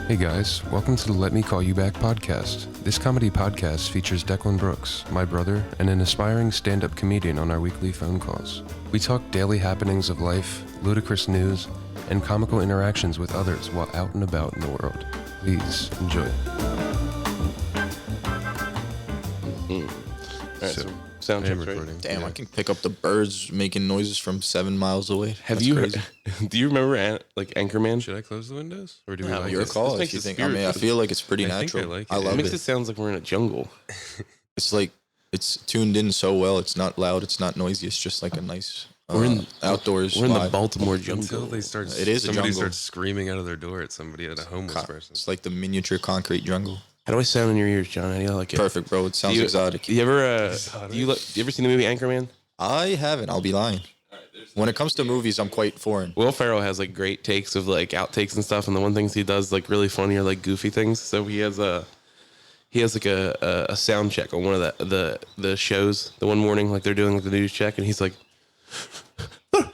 Hey guys, welcome to the Let Me Call You Back podcast. This comedy podcast features Declan Brooks, my brother, and an aspiring stand-up comedian on our weekly phone calls. We talk daily happenings of life, ludicrous news, and comical interactions with others while out and about in the world. Please enjoy. Alright, so sound checks, right? Damn, I can pick up the birds making noises from 7 miles away. Do you remember Anchorman? Should I close the windows? Or do we No, like your it? call if you think. I mean, I feel like it's pretty natural. I like it. I love It makes it. it sound like we're in a jungle. It's like it's tuned in so well. It's not loud. It's not noisy. It's just like a nice outdoors. We're in the vibe. Baltimore Until jungle. they start, It is a somebody jungle. starts screaming out of their door at somebody, at a homeless person. It's like the miniature concrete jungle. How do I sound in your ears, John? How do you like it? Perfect, bro. It sounds exotic. You ever Exotic. you ever seen the movie Anchorman? I haven't. I'll be lying. When it comes to movies, I'm quite foreign. Will Ferrell has like great takes of like outtakes and stuff, and the one things he does like really funny or like goofy things. So he has like a sound check on one of the shows. The one morning, like they're doing like the news check, and he's like, "They're at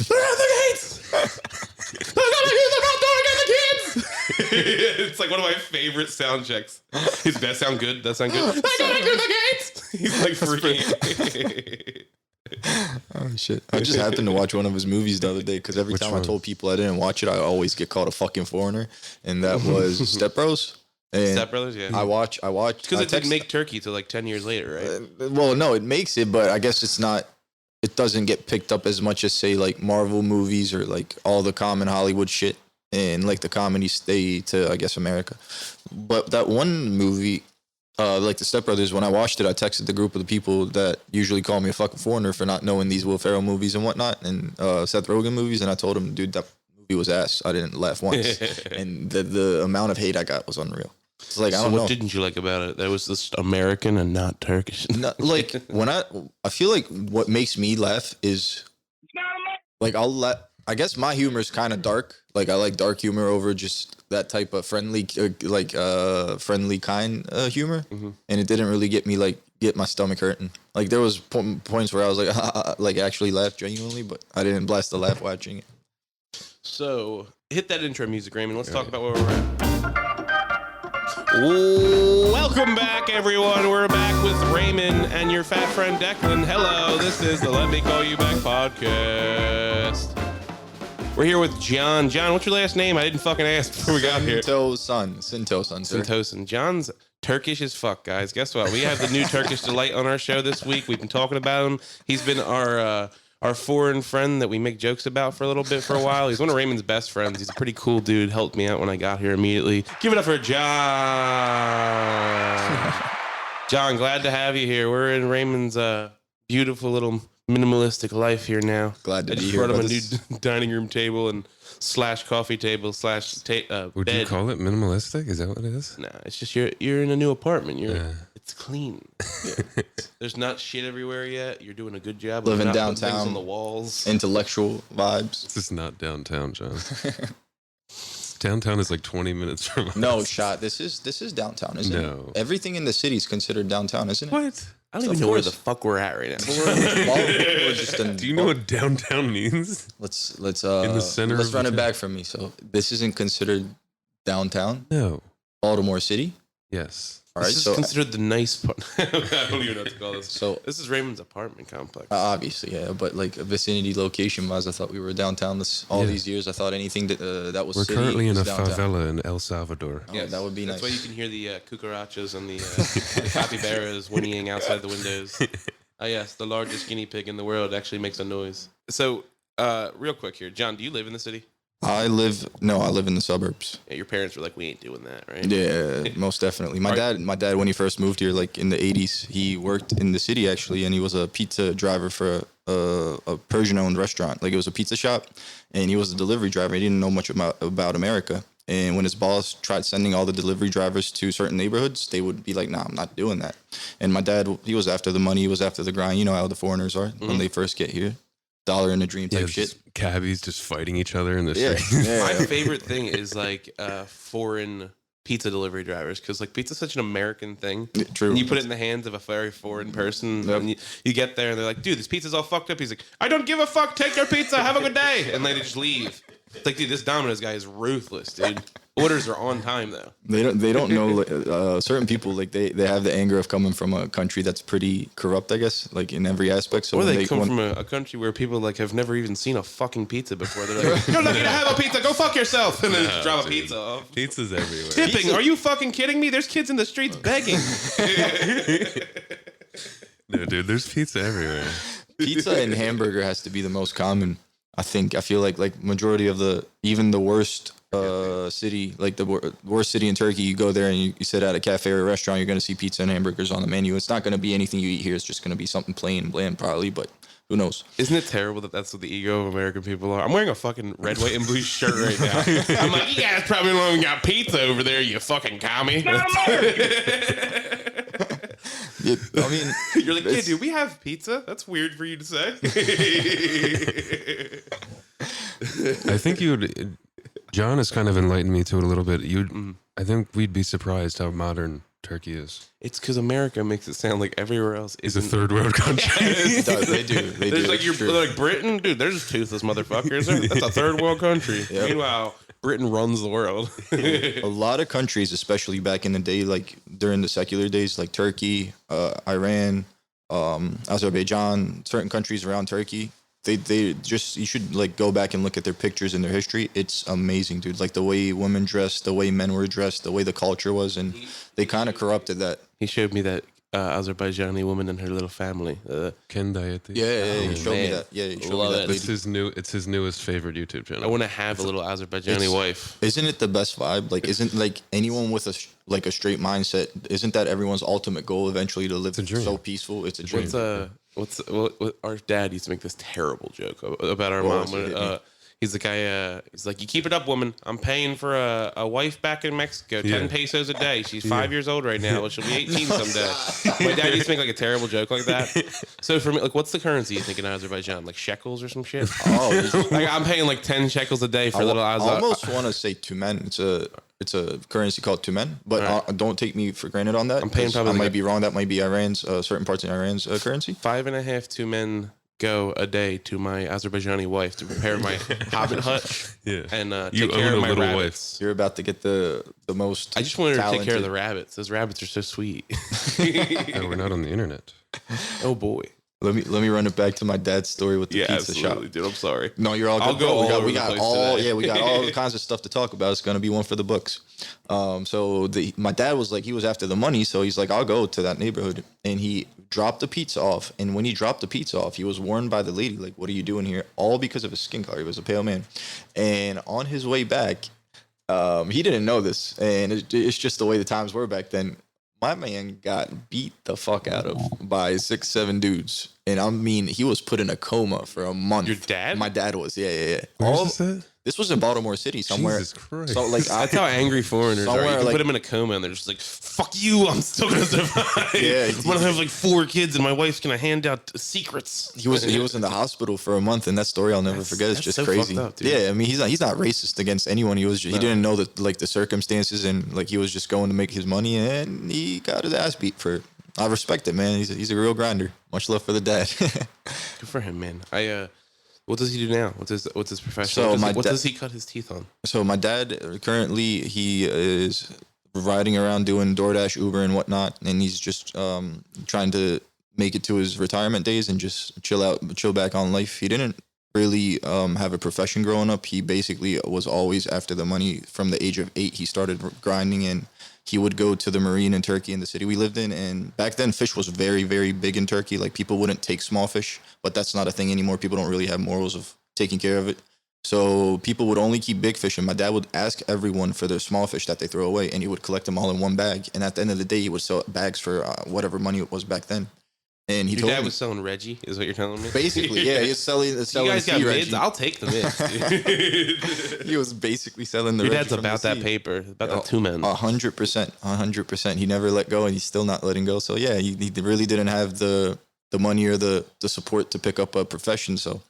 the gates! They're not doing it, the kids!" It's like one of my favorite sound checks. Does that sound good? That sound good? They're going through the gates! He's like freaking. Oh shit! I just happened to watch one of his movies the other day because every Which time one? I told people I didn't watch it, I always get called a fucking foreigner, and that was Step Bros. And Step Brothers, yeah. I watched Because I it didn't text- make Turkey till like 10 years later, right? Well, no, it makes it, but I guess it's not. It doesn't get picked up as much as say like Marvel movies or like all the common Hollywood shit and like the comedies stay to I guess America. But that one movie, like the Step Brothers, when I watched it, I texted the group of the people that usually call me a fucking foreigner for not knowing these Will Ferrell movies and whatnot and Seth Rogen movies, and I told them, dude, that movie was ass. I didn't laugh once, and the amount of hate I got was unreal. It's like I So don't what know. didn't you like about it? That was just American and not Turkish. No, like when I feel like what makes me laugh is like I guess my humor is kind of dark. Like I like dark humor over just that type of friendly friendly kind humor, and it didn't really get my stomach hurting. Like there was points where I was like like actually laughed genuinely, but I didn't blast the laugh watching it. So hit that intro music, Raymond. Let's talk about where we're at. Welcome back, everyone. We're back with Raymond and your fat friend Declan. Hello, this is the Let Me Call You Back podcast. We're here with John. John, what's your last name? I didn't fucking ask before we got here. Sinto son, sir. Sintosin. John's Turkish as fuck, guys. Guess what? We have the new Turkish delight on our show this week. We've been talking about him. He's been our foreign friend that we make jokes about for a little bit for a while. He's one of Raymond's best friends. He's a pretty cool dude. Helped me out when I got here immediately. Give it up for John. John, glad to have you here. We're in Raymond's beautiful little minimalistic life here now. Glad to I be just here. brought him a brothers. new dining room table and / coffee table / Would bed. you call it minimalistic? Is that what it is? Nah, it's just you're in a new apartment. Yeah. It's clean. There's not shit everywhere yet. You're doing a good job. Living of not putting downtown. things on the walls. Intellectual vibes. This is not downtown, John. Downtown is like 20 minutes from us. No shot. This is downtown, isn't No. it? Everything in the city is considered downtown, isn't it? What? I don't Of even know where course. the fuck we're at right now. We're just in, Do you know what downtown means? Let's in the center let's of run the it town? back from me. So this isn't considered downtown, No. Baltimore City. Yes. All right, This is so considered the nice part. I don't even know what to call this. So- this is Raymond's apartment complex. obviously, yeah, but like vicinity location wise, I thought we were down all Yeah. these years. I thought anything that was We're city currently in was a downtown. favela in El Salvador. Oh, that would be That's nice. why you can hear the cucarachas and the capybaras whinnying outside the windows. Oh yes, the largest guinea pig in the world actually makes a noise. So, real quick here, John, do you live in the city? I live in the suburbs. Yeah, your parents were like, we ain't doing that, right? Yeah, most definitely. My dad, when he first moved here, like in the '80s, he worked in the city actually, and he was a pizza driver for a Persian-owned restaurant. Like it was a pizza shop, and he was a delivery driver. He didn't know much about America. And when his boss tried sending all the delivery drivers to certain neighborhoods, they would be like, "Nah, I'm not doing that." And my dad, he was after the money, he was after the grind. You know how the foreigners are when they first get here, dollar in a dream type shit. just cabbies just fighting each other in the Yeah, street. yeah. My favorite thing is like foreign pizza delivery drivers, because like pizza's such an American thing. True. And you put it in the hands of a very foreign person, Yep. and you get there and they're like, dude, this pizza's all fucked up. He's like, I don't give a fuck. Take your pizza. Have a good day. And they just leave. It's like, dude, this Domino's guy is ruthless, dude. Orders are on time though. They don't know certain people like they have the anger of coming from a country that's pretty corrupt, I guess, like in every aspect. So Or when they come from a country where people like have never even seen a fucking pizza before. They're like, "You're lucky to have a pizza. Go fuck yourself," and then just drop a pizza off. Pizza's everywhere. Tipping? Are you fucking kidding me? There's kids in the streets begging. No, dude, there's pizza everywhere. pizza and hamburger has to be the most common. I feel like majority of even the worst city, like the worst city in Turkey, you go there and you sit at a cafe or a restaurant, you're going to see pizza and hamburgers on the menu. It's not going to be anything you eat here. It's just going to be something plain and bland probably, but who knows? Isn't it terrible that that's what the ego of American people are? I'm wearing a fucking red, white, and blue shirt right now. I'm like, you guys probably don't even got pizza over there, you fucking commie. Yeah, I mean, you're like, yeah, dude, we have pizza. That's weird for you to say. I think John has kind of enlightened me to it a little bit. I think we'd be surprised how modern Turkey is. It's because America makes it sound like everywhere else is a third world country. They do. There's like like Britain, dude. There's toothless motherfuckers. That's a third world country. Yep. Meanwhile, Britain runs the world. A lot of countries, especially back in the day, like during the secular days, like Turkey, Iran, Azerbaijan, certain countries around Turkey. They just, you should like go back and look at their pictures and their history. It's amazing, dude. Like the way women dressed, the way men were dressed, the way the culture was, and they kind of corrupted that. He showed me that Azerbaijani woman and her little family. Ken Dayati. Yeah, he showed me that. Yeah, he showed me that. It's his newest favorite YouTube channel. I want to have a little Azerbaijani wife. Isn't it the best vibe? Like, isn't like anyone with a straight mindset? Isn't that everyone's ultimate goal eventually to live so peaceful? It's a dream. What our dad used to make this terrible joke about our mom. He's the guy. He's like, you keep it up, woman. I'm paying for a wife back in Mexico, 10 pesos a day. She's 5 years old right now. Well, she'll be 18 someday. My dad used to make like a terrible joke like that. So for me, like, what's the currency you think in Azerbaijan? Like shekels or some shit? Oh, like I'm paying like 10 shekels a day for a little I almost want to say tumen. It's a currency called tumen, but don't take me for granted on that. I'm paying probably. I might be wrong. That might be Iran's certain parts of Iran's currency. 5.5 tumen go a day to my Azerbaijani wife to prepare my hobbit hut and take care of my rabbits. You're about to get the most. I just wanted to take care of the rabbits. Those rabbits are so sweet. No, we're not on the internet. Oh boy. Let me run it back to my dad's story with the pizza shop. Dude, I'm sorry. No, you're all good. I'll go we got all the kinds of stuff to talk about. It's gonna be one for the books. So my dad was like, he was after the money, so he's like, I'll go to that neighborhood, and he dropped the pizza off. And when he dropped the pizza off, he was warned by the lady, like, what are you doing here? All because of his skin color. He was a pale man, and on his way back, he didn't know this, and it's just the way the times were back then. My man got beat the fuck out of by 6-7 dudes. And I mean, he was put in a coma for a month. Your dad? My dad was, yeah. Where's this at? This was in Baltimore City somewhere. Jesus Christ. So, like, that's how angry foreigners are. You can like, put them in a coma and they're just like, fuck you, I'm still going to survive. Yeah, I'm going to have like 4 kids and my wife's going to hand out secrets. He was in the hospital for a month, and that story I'll never forget. It's just so crazy. Up, yeah, I mean, he's not racist against anyone. He didn't know that, like, the circumstances, and like he was just going to make his money, and he got his ass beat for it. I respect it, man. He's a real grinder. Much love for the dad. Good for him, man. What does he do now? What's his profession? So what does he cut his teeth on? So my dad currently, he is riding around doing DoorDash, Uber, and whatnot, and he's just trying to make it to his retirement days and just chill back on life. He didn't really have a profession growing up. He basically was always after the money. From the age of 8, he started grinding, and he would go to the marine in Turkey, in the city we lived in. And back then, fish was very, very big in Turkey. Like, people wouldn't take small fish, but that's not a thing anymore. People don't really have morals of taking care of it. So people would only keep big fish, and my dad would ask everyone for their small fish that they throw away, and he would collect them all in one bag. And at the end of the day, he would sell bags for whatever money it was back then. And your dad was selling Reggie, is what you're telling me? Basically, yeah. He was selling you guys got Reggie. mids? I'll take the mids. He was basically selling the Your Reggie dad's about that paper, about that tumen. 100%. He never let go, and he's still not letting go. So yeah, he really didn't have the money or the support to pick up a profession. So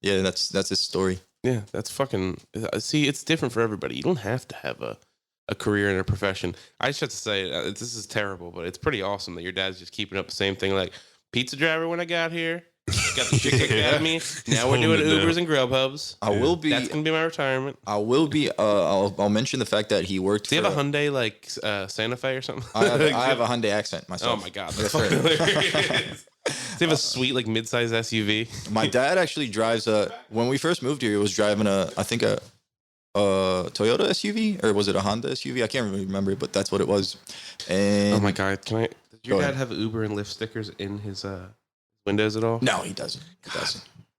yeah, that's his story. Yeah, that's fucking. See, it's different for everybody. You don't have to have a career and a profession. I just have to say, this is terrible, but it's pretty awesome that your dad's just keeping up the same thing. Like, pizza driver when I got here, Got the Chick Academy. Now we're doing Ubers and Grubhubs. I will be. That's gonna be my retirement. I will be. I'll mention the fact that he worked. Do you have a Hyundai like Santa Fe or something? I have a Hyundai accent myself. Oh my god, that's fucking hilarious. Do you have a sweet like mid-size SUV? My dad actually drives a. When we first moved here, he was driving I think a Toyota SUV, or was it a Honda SUV? I can't really remember, but that's what it was. And Oh my god, does your Go dad ahead. have Uber and Lyft stickers in his windows at all? no, he doesn't.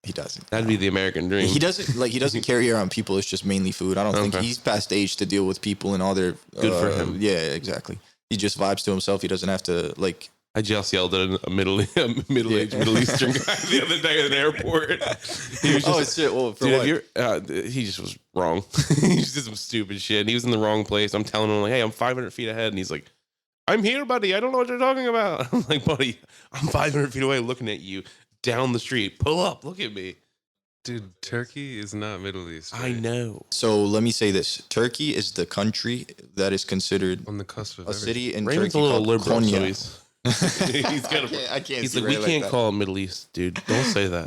He doesn't. That'd be the American dream. He doesn't carry around people. It's just mainly food. I don't think Okay. he's past age to deal with people and all their. Good for him. Yeah, exactly. He just vibes to himself. He doesn't have to like. I just yelled at a middle-aged Middle Eastern guy the other day at an airport. He was just, Oh, shit. Well, for dude, what? he just was wrong. He just did some stupid shit. He was in the wrong place. I'm telling him like, hey, I'm 500 feet ahead, and he's like, I'm here, buddy. I don't know what you're talking about. I'm like, buddy, I'm 500 feet away looking at you down the street. Pull up. Look at me. Dude, Turkey is not Middle East. I right? know. So let me say this: Turkey is the country that is considered On the cusp of a everything. city in Raymond's Turkey a little called liberal, so Konya. he's got a. I can't. He's see like, we Ray can't that. call it Middle East, dude. Don't say that.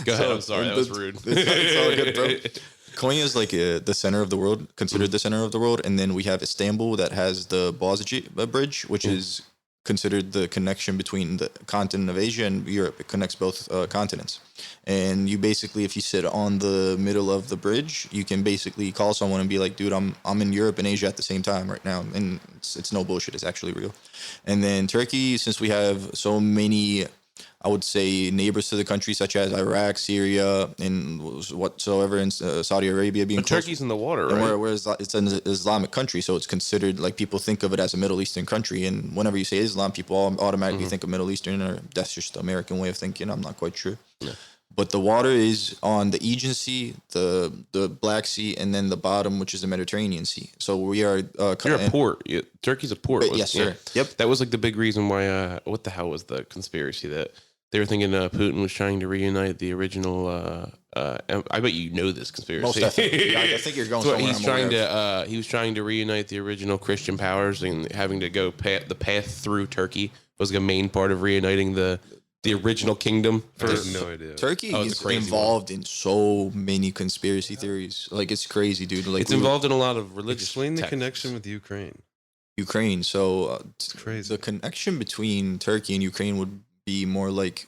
Go ahead. I'm sorry. That was rude. It's all good, bro. Konya is like the center of the world, considered the center of the world, and then we have Istanbul that has the Boğaziçi Bridge, which is considered the connection between the continent of Asia and Europe. It connects both continents. And you basically, if you sit on the middle of the bridge, you can basically call someone and be like, dude, I'm in Europe and Asia at the same time right now. And it's no bullshit. It's actually real. And then Turkey, since we have so many, I would say, neighbors to the country, such as Iraq, Syria, and whatsoever, in Saudi Arabia being But close. Turkey's in the water, And right? it's an Islamic country, so it's considered like people think of it as a Middle Eastern country. And whenever you say Islam, people automatically think of Middle Eastern, or that's just the American way of thinking. I'm not quite sure. Yeah. But the water is on the Aegean Sea, the Black Sea, and then the bottom, which is the Mediterranean Sea. So we are. You're a port. Turkey's a port. Yes, sir. Yep. That was like the big reason why. What the hell was the conspiracy that they were thinking Putin was trying to reunite the original? I bet you know this conspiracy. Most definitely. Yeah, I think you're going So somewhere. he's I'm trying aware of. to. He was trying to reunite the original Christian powers and having to go the path through Turkey was like a main part of reuniting the original kingdom. I have no idea. Turkey Oh, it's is a crazy involved in so many conspiracy theories. Like, it's crazy, dude. Like, It's involved in a lot of religious. Explain the texts. connection with Ukraine. Ukraine. So It's crazy. the connection between Turkey and Ukraine would be more like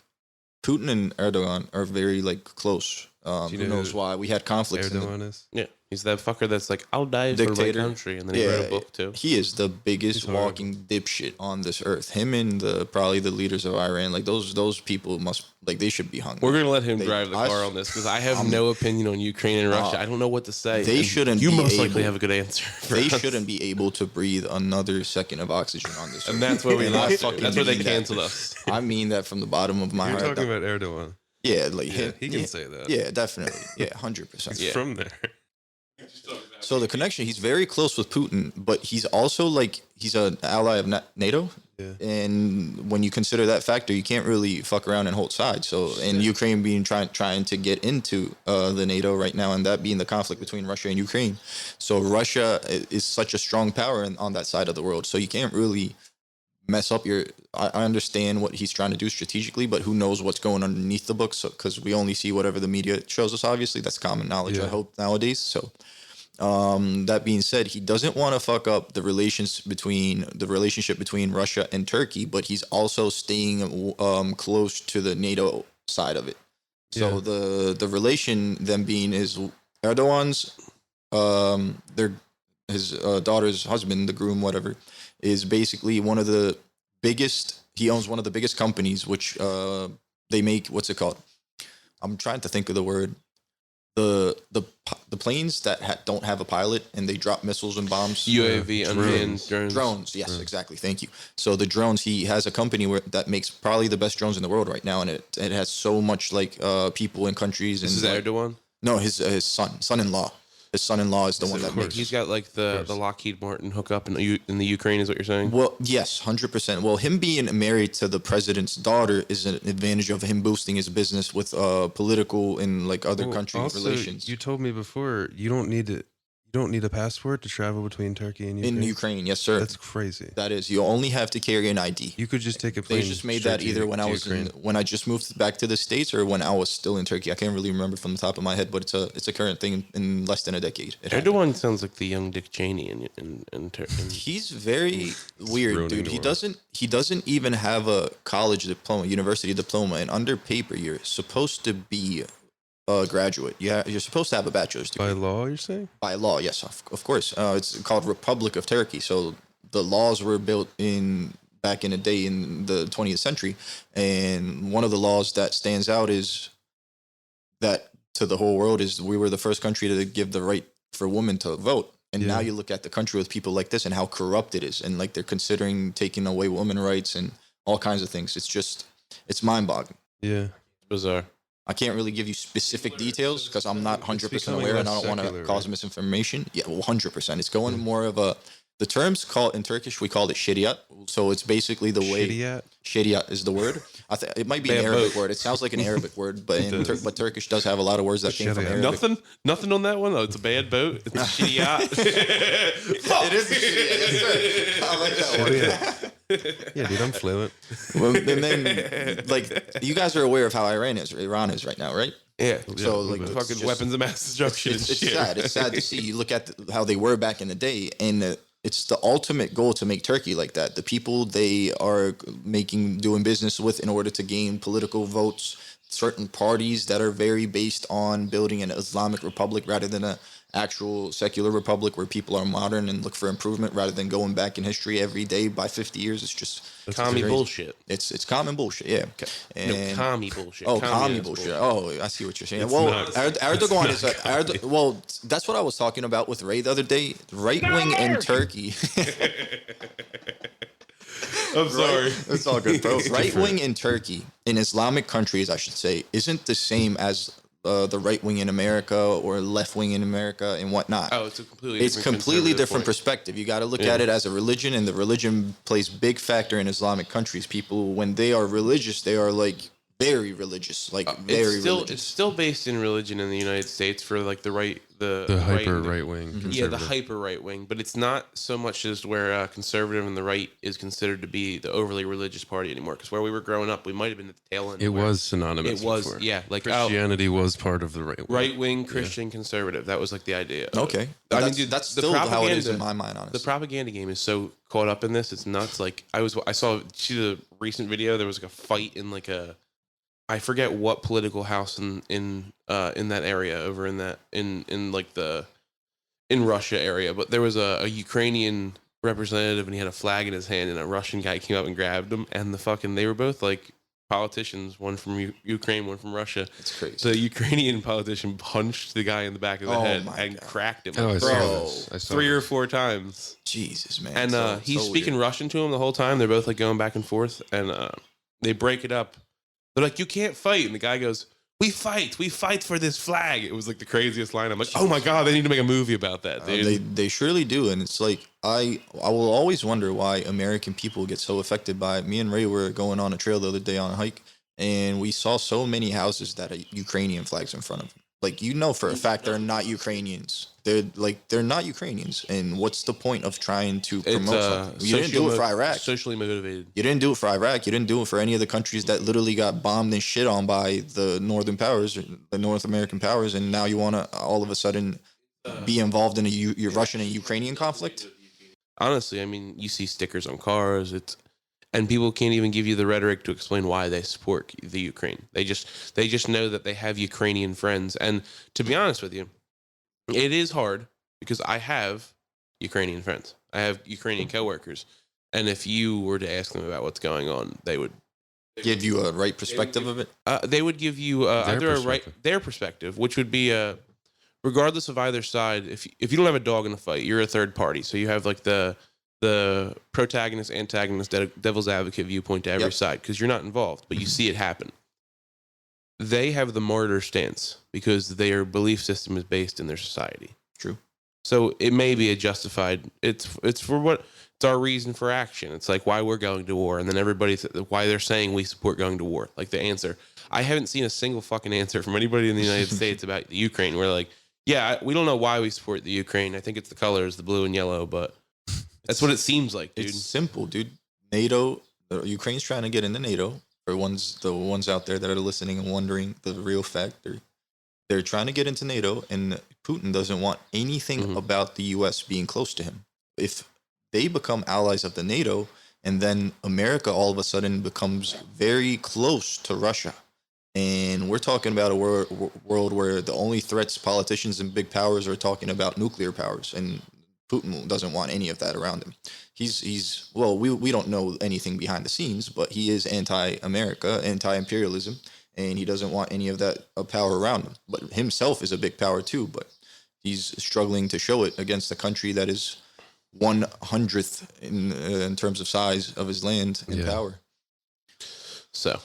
Putin and Erdogan are very like close. Do you Who know knows who why? We had conflicts. in the- Erdogan is? Yeah, he's that fucker that's like, I'll die for my Dictator. country, and then he wrote a book too. He is the biggest He's horrible. walking dipshit on this earth. Him and probably the leaders of Iran, like those people must like they should be hung. We're gonna let him They- drive the I- car on this because I have no opinion on Ukraine and Russia. I don't know what to say. they And shouldn't You be most likely able- have a good answer. for They us. shouldn't be able to breathe another second of oxygen on this earth. And that's where we And I lost. fucking That's where they mean that. canceled us. I mean that from the bottom of my You're heart. talking about Erdogan. Yeah, like Yeah, him. he can say that. Yeah, definitely. Yeah, 100%. He's Yeah. from there. So the connection, he's very close with Putin, but he's also like he's an ally of NATO. Yeah. And when you consider that factor, you can't really fuck around and hold sides. So, and Ukraine being trying to get into the NATO right now, and that being the conflict between Russia and Ukraine. So Russia is such a strong power on that side of the world. So you can't really mess up your. I understand what he's trying to do strategically, but who knows what's going underneath the books? Because we only see whatever the media shows us. Obviously, that's common knowledge. I Yeah. hope nowadays. So. That being said, he doesn't want to fuck up the relationship between Russia and Turkey, but he's also staying close to the NATO side of it. So Yeah. the relation them being is Erdogan's his daughter's husband, the groom, whatever, is basically one of the biggest. He owns one of the biggest companies, which they make. What's it called? I'm trying to think of the word. The planes that don't have a pilot and they drop missiles and bombs. UAV, unmanned drones. Drones, yes, exactly. Thank you. So the drones, he has a company that makes probably the best drones in the world right now, and it has so much like people in countries. This and is like, Erdogan. No, his son-in-law. His son-in-law is the one of that course. makes. He's got like the Lockheed Martin hookup in the Ukraine, is what you're saying? Well, yes, 100%. Well, him being married to the president's daughter is an advantage of him boosting his business with political and like other Well, country also, relations. You told me before you don't need to. You don't need a passport to travel between Turkey and Ukraine? In Ukraine, yes, sir. That's crazy. That is, you only have to carry an ID. You could just take a plane. They just made straight that either when I was when I just moved back to the States or when I was still in Turkey. I can't really remember from the top of my head, but it's a current thing in less than a decade. It happened. Erdogan sounds like the young Dick Cheney in He's very weird, ruining dude. the He doesn't even have a college diploma, university diploma, and under paper you're supposed to be a graduate. Yeah, you're supposed to have a bachelor's degree. By law, you're saying? By law, yes, of course. It's called Republic of Turkey. So the laws were built back in the day in the 20th century, and one of the laws that stands out is that to the whole world is we were the first country to give the right for women to vote. And Yeah. now you look at the country with people like this and how corrupt it is, and like they're considering taking away women rights and all kinds of things. It's mind-boggling. Yeah. bizarre. I can't really give you specific details because I'm not 100% becoming aware and I less don't want to secular, cause right? misinformation. Yeah, well, 100%. It's going more of a. The terms called in Turkish, we call it shariat. So it's basically the way. Shitty at? Shariat is the word. It might be an Bad Arabic boat. word. It sounds like an Arabic word, but does. but Turkish does have a lot of words that came from Shariat. Arabic. Nothing on that one. Oh, it's a bad boat. It's a shitty yacht. It is a shariat. Yes, sir. I like that word. Yeah, dude, I'm fluent. Well, and then, like, you guys are aware of how Iran is right now, right? Yeah. So, like, bit. it's Fucking just- weapons of mass destruction. It's and shit. sad. It's sad to see. You look at how they were back in the day, and it's the ultimate goal to make Turkey like that. The people they are doing business with in order to gain political votes, certain parties that are very based on building an Islamic republic rather than a actual secular republic where people are modern and look for improvement rather than going back in history every day by 50 years. It's just Commie crazy. bullshit. It's common bullshit, yeah. No, commie bullshit. Oh, commie is bullshit. Oh, I see what you're saying. Well, not- Erdogan is well, that's what I was talking about with Ray the other day. Right wing in Turkey. I'm sorry. It's all good, bro. Right wing in Turkey, in Islamic countries, I should say, isn't the same as the right wing in America or left wing in America and whatnot. Oh, it's a completely It's different completely conservative different point. perspective. You got to look Yeah. at it as a religion, and the religion plays big factor in Islamic countries. People, when they are religious, they are like very religious, like very religious. It's still based in religion in the United States for like the Hyper right right wing. yeah, the hyper right wing, but it's not so much as where conservative and the right is considered to be the overly religious party anymore. Because where we were growing up, we might have been at the tail end. It where was synonymous. It was, before. yeah, like Christianity was part of the right wing. right wing Christian conservative. That was like the idea. of it. Okay, I mean, that's, dude, that's the still how it is propaganda- in my mind, honestly. The propaganda game is so caught up in this. It's nuts. Like I saw the recent video. There was like a fight in like I forget what political house in that area over in that in like in Russia area, but there was a Ukrainian representative and he had a flag in his hand and a Russian guy came up and grabbed him and they were both like politicians, one from Ukraine, one from Russia. It's crazy. So the Ukrainian politician punched the guy in the back of the Oh head my and God. cracked him Oh, I like, saw Bro, this. I saw 3 or this. 4 times. Jesus, man. And So- he's so speaking weird. Russian to him the whole time. They're both like going back and forth, and they break it up. They're like, "You can't fight," and the guy goes, "We fight for this flag." It was like the craziest line. I'm like, "Oh my god, they need to make a movie about that." Dude. They surely do, and it's like I will always wonder why American people get so affected by it. Me and Ray were going on a trail the other day on a hike, and we saw so many houses that are Ukrainian flags in front of them. Like, you know for a fact they're not Ukrainians. They're not Ukrainians, and what's the point of trying to promote something? You didn't do it for Iraq. Socially motivated. You didn't do it for Iraq. You didn't do it for any of the countries that literally got bombed and shit on by the Northern powers, the North American powers, and now you want to all of a sudden be involved in a Russian and Ukrainian conflict? Honestly, I mean, you see stickers on cars. And people can't even give you the rhetoric to explain why they support the Ukraine. They just know that they have Ukrainian friends. And to be honest with you, it is hard because I have Ukrainian friends. I have Ukrainian coworkers. And if you were to ask them about what's going on, they would Give you a right perspective of it? they would give you their perspective, which would be regardless of either side. If you don't have a dog in the fight, you're a third party. So you have like the protagonist, antagonist, devil's advocate viewpoint to every Yep. side because you're not involved, but you see it happen. They have the martyr stance because their belief system is based in their society. True. So it may be a justified. It's for what it's our reason for action. It's like why we're going to war, and then why they're saying we support going to war. Like the answer, I haven't seen a single fucking answer from anybody in the United States about the Ukraine. Where like, Yeah, we don't know why we support the Ukraine. I think it's the colors, the blue and yellow, but that's what it seems like, dude. It's simple, dude. NATO, Ukraine's trying to get into NATO. For the ones out there that are listening and wondering the real fact, they're trying to get into NATO, and Putin doesn't want anything about the U.S. being close to him. If they become allies of the NATO, and then America all of a sudden becomes very close to Russia, and we're talking about a world where the only threats politicians and big powers are talking about nuclear powers, and Putin doesn't want any of that around him. He's well, we don't know anything behind the scenes, but he is anti-America, anti-imperialism, and he doesn't want any of that power around him. But himself is a big power too, but he's struggling to show it against a country that is 1/100th in terms of size of his land and power. So,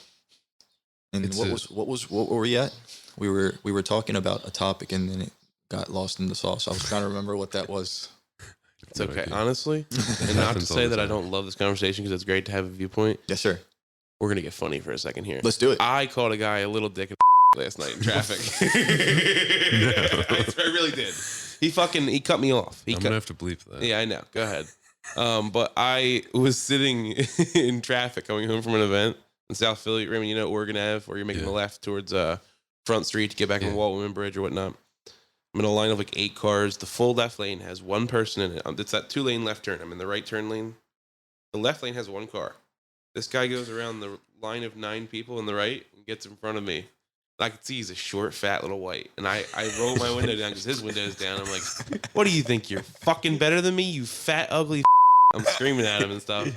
and what were we at? We were talking about a topic, and then it got lost in the sauce. I was trying to remember what that was. It's okay, honestly. And not to say that I don't love this conversation because it's great to have a viewpoint. Yes, sir. We're going to get funny for a second here. Let's do it. I called a guy a little dick last night in traffic. I really did. He cut me off. I'm going to have to bleep that. Yeah, I know. Go ahead. But I was sitting in traffic going home from an event in South Philly. Raymond, you know Oregon Ave, where you're making the left towards Front Street to get back on Walt Whitman Bridge or whatnot. I'm in a line of like 8 cars. The full left lane has one person in it. It's that 2-lane left turn. I'm in the right turn lane. The left lane has 1 car. This guy goes around the line of 9 people in the right and gets in front of me. I can see he's a short, fat little white. And I roll my window down because his window is down. I'm like, what do you think? You're fucking better than me, you fat, ugly I'm screaming at him and stuff.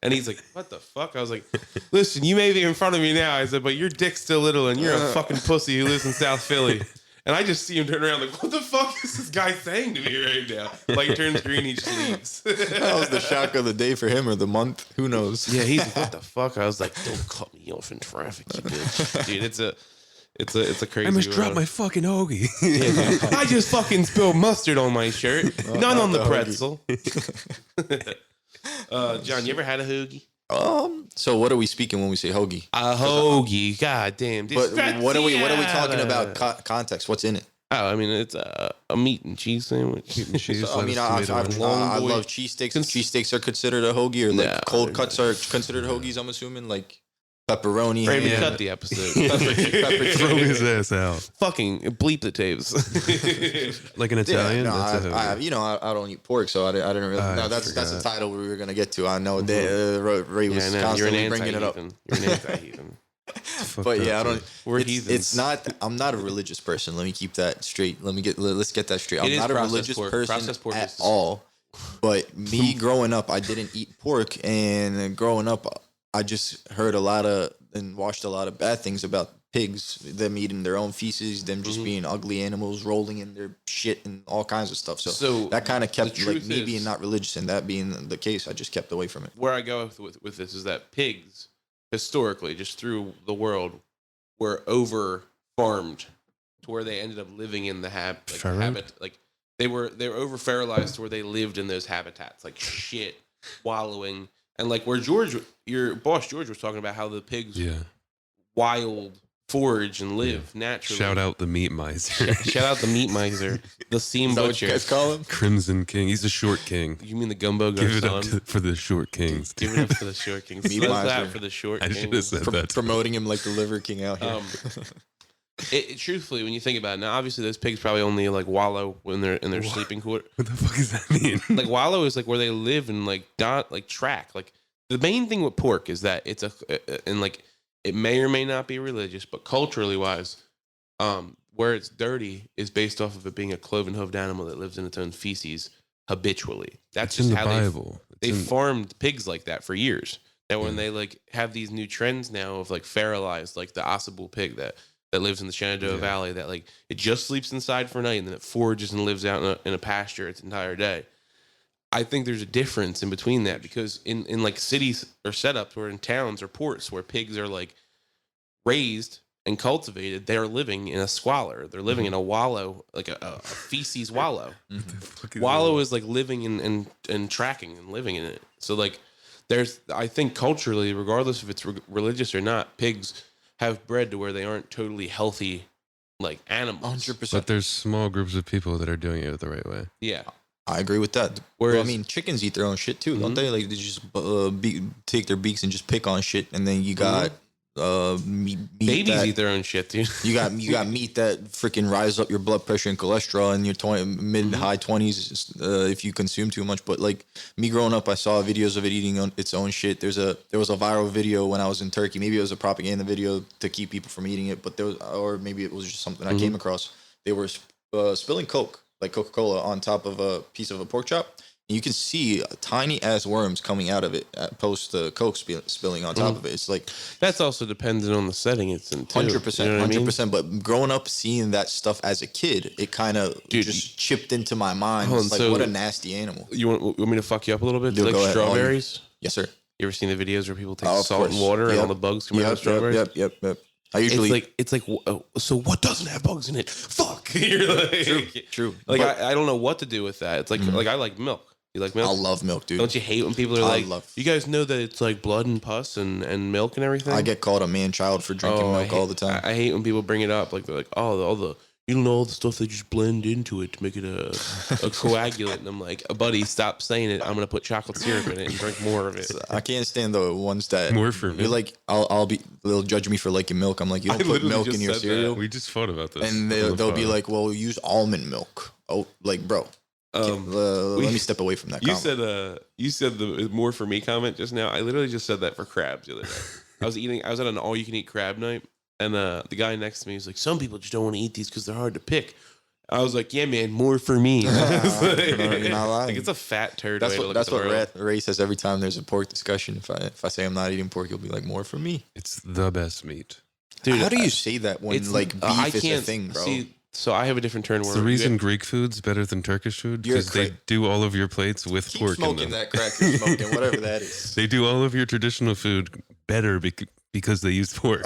And he's like, what the fuck? I was like, listen, you may be in front of me now. I said, but your dick's still little and you're a fucking pussy who lives in South Philly. And I just see him turn around like, what the fuck is this guy saying to me right now? Light turns green, he just leaves. That was the shock of the day for him or the month. Who knows? Yeah, he's like, what the fuck? I was like, don't cut me off in traffic, you bitch. Dude, it's a crazy I must world. drop my fucking hoagie. Yeah, I just fucking spilled mustard on my shirt. None on the pretzel. John, you ever had a hoagie? So what are we speaking when we say hoagie? A hoagie, goddamn. But what are we talking about? Context. What's in it? Oh, I mean, it's a meat and cheese sandwich. Meat and cheese. So, I mean, I love cheesesteaks. Cheesesteaks are considered a hoagie, or like cold cuts are considered hoagies. I'm assuming like pepperoni. Raymond, cut the episode. Throw his ass out. Fucking bleep the tapes. Like an Italian. No, that's a hoagie. I don't eat pork, so I didn't really. No, that's the title we were gonna get to. I know Ray was constantly bringing it up. You're an anti-heathen. But yeah, I don't. We're heathens. It's not. I'm not a religious person. Let me keep that straight. Let's get that straight. I'm not a religious person at all. But me growing up, I didn't eat pork, and growing up, I just heard a lot of and watched a lot of bad things about pigs, them eating their own feces, them just being ugly animals, rolling in their shit and all kinds of stuff. So that kind of kept like me being not religious, and that being the case, I just kept away from it. Where I go with this is that pigs, historically, just through the world, were over farmed to where they ended up living in the habit. Like they were over fertilized to where they lived in those habitats, like shit, wallowing. And like where your boss George was talking about how the pigs wild forage and live naturally. Shout out the meat miser. Shout out the meat miser. The seam butcher. What you guys call him? Crimson King. He's the short king. You mean the gumbo Give it up garçon? for the short kings. Give it up for the short kings. Meat Love miser. that for the short I kings. should have said that. Promoting him like the liver king out here. Truthfully, when you think about it, now obviously those pigs probably only like wallow when they're in their sleeping quarter. What the fuck does that mean? Like wallow is like where they live and like not like track. Like the main thing with pork is that it's and like it may or may not be religious, but culturally wise, where it's dirty is based off of it being a cloven-hooved animal that lives in its own feces habitually. That's it's just in how the Bible. they farmed pigs like that for years. Now when they like have these new trends now of like fertilized, like the Ossibul pig that lives in the Shenandoah Valley, that like it just sleeps inside for a night and then it forages and lives out in a pasture its entire day. I think there's a difference in between that because in like cities or setups or in towns or ports where pigs are like raised and cultivated, they're living in a squalor. They're living in a wallow, like a feces wallow. Wallow is like living and tracking and living in it. So like I think culturally, regardless if it's religious or not, pigs have bred to where they aren't totally healthy like animals. 100%. But there's small groups of people that are doing it the right way. Yeah. I agree with that. Whereas, Well, I mean, chickens eat their own shit too, don't they? Like they just take their beaks and just pick on shit, and then you got meat babies that, eat their own shit, dude. you got meat that freaking rise up your blood pressure and cholesterol in your mid high 20s if you consume too much. But like me growing up, I saw videos of it eating its own shit. There was a viral video when I was in Turkey. Maybe it was a propaganda video to keep people from eating it, but or maybe it was just something I came across. They were spilling Coke, like Coca-Cola, on top of a piece of a pork chop. And you can see tiny ass worms coming out of it post the Coke spilling on top of it. It's like That's also dependent on the setting it's in, too. 100%, You know what I mean? 100%. But growing up seeing that stuff as a kid, it kind of just chipped into my mind. It's like, what a nasty animal. You want me to fuck you up a little bit? Do you Go like ahead. strawberries? Yes, sir. You ever seen the videos where people take Of salt course. and water and Yep. all the bugs come out of strawberries? Yep. I usually It's like so what doesn't have bugs in it? Fuck. You're like, true. Like But I don't know what to do with that. It's like I like milk. You like milk? I love milk, dude. Don't you hate when people are I like, love- you guys know that it's like blood and pus and milk and everything? I get called a man child for drinking milk all the time. I hate when people bring it up. Like they're like, oh, all the you don't know all the stuff they just blend into it to make it a coagulant. And I'm like, buddy, stop saying it. I'm gonna put chocolate syrup in it and drink more of it. I can't stand the ones that More for me. You're like, they'll judge me for liking milk. I'm like, you don't put literally milk just in your said cereal, We just fought about this. and on the they'll be pod. like, well, use almond milk. Oh, like, bro, let me step away from that. You comment. said the more for me comment just now. I literally just said that for crabs the other day. I was at an all you can eat crab night, and the guy next to me was like, some people just don't want to eat these because they're hard to pick. I was like, yeah, man, more for me. You're not lying. Like, it's a fat turd. That's way to what look that's at the what world. Ray says every time there's a pork discussion. If I say I'm not eating pork, he'll be like, more for me. It's the best meat. Dude, How do you say that when it's like I beef is a can't thing, bro? See, so I have a different turn It's where the reason Greek food's better than Turkish food You're because they cra- do all of your plates with Keep pork in smoking them. that crack you're smoking, whatever that is. They do all of your traditional food better because they use pork.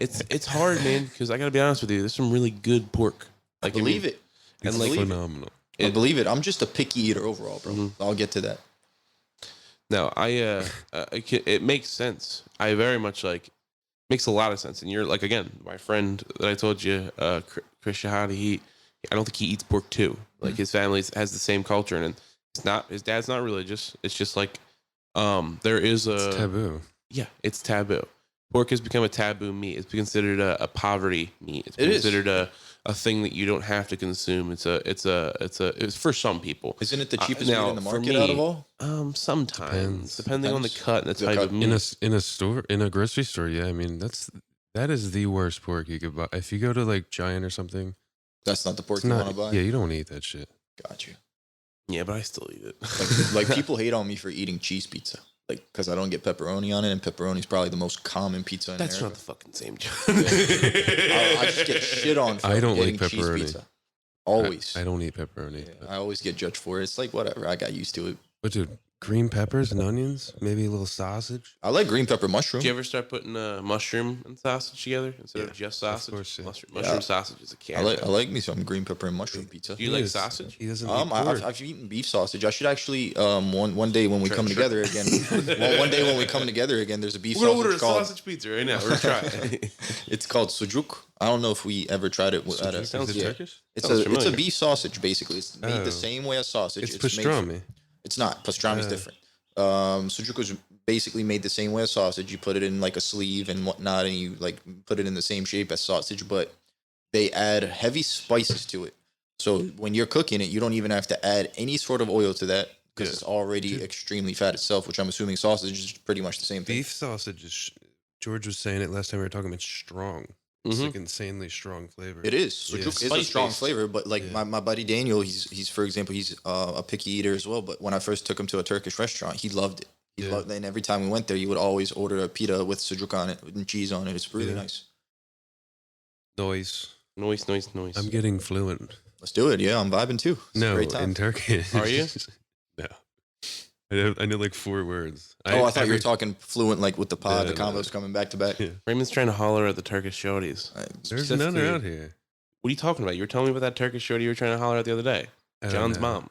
it's hard, man. Because I gotta be honest with you, there's some really good pork. I believe it. And I like, believe it. Phenomenal. I believe it. I'm just a picky eater overall, bro. I'll get to that. no, it makes sense. I very much makes a lot of sense. And you're like, again, my friend that I told you, Chris Shahadi, I don't think he eats pork too. Like his family has the same culture, and his dad's not religious. It's just like, there is It's taboo. yeah, it's taboo. Pork has become a taboo meat. It's considered a poverty meat. It's It is. considered a thing that you don't have to consume. It's for some people. Isn't it the cheapest now, meat in the for market me, out of all? Sometimes, Depends. depending on the cut and the The type cut. of meat. In a grocery store, yeah. I mean, that is the worst pork you could buy. If you go to like Giant or something, That's not the pork it's you not. want to buy. Yeah, you don't want to eat that shit. Got you. Yeah, but I still eat it. Like people hate on me for eating cheese pizza, like because I don't get pepperoni on it, and pepperoni is probably the most common pizza in That's not America. the fucking same job. I just get shit on. For I don't like getting cheese pepperoni. pizza. Always. I don't eat pepperoni. I always get judged for it. It's like whatever. I got used to it. But dude, green peppers and onions, maybe a little sausage. I like green pepper mushroom. Did you ever start putting mushroom and sausage together instead of just sausage? course, yeah. Mushroom sausage is a I can. like me some green pepper and mushroom pizza. Do you like Yes. sausage? He doesn't eat pork. I've eaten beef sausage. I should actually one day when we come together again. One day when we come together again, there's a beef We're gonna order sausage a called. sausage pizza right now. We're gonna try it. It's called sujuk. I don't know if we ever tried it. At a, Sounds Is it yeah. Turkish? It's Sounds a familiar. beef sausage basically. It's made Oh. the same way as sausage. It's made pastrami. It's not. Pastrami is different. Sujuk is basically made the same way as sausage. You put it in like a sleeve and whatnot, and you like put it in the same shape as sausage, but they add heavy spices to it. So when you're cooking it, you don't even have to add any sort of oil to that because it's already extremely fat itself, which I'm assuming sausage is pretty much the same thing. Beef sausage is. George was saying it last time we were talking. It's strong. It's like insanely strong flavor. It is. Sujuk is a Spice strong based. flavor, but like my buddy Daniel, he's for example, he's a picky eater as well. But when I first took him to a Turkish restaurant, he loved it. He loved it, and every time we went there, he would always order a pita with sujuk on it and cheese on it. It's really nice. Noise. Noise. I'm getting fluent. Let's do it. Yeah, I'm vibing too. It's a No, great time. in Turkish. Are you? No. I know like 4 words. I thought you were talking fluent, like with the pod, Yeah, the combos coming back to back. Yeah. Raymond's trying to holler at the Turkish shorties. There's specifically- none around here. What are you talking about? You were telling me about that Turkish shorty you were trying to holler at the other day. I don't John's know. mom.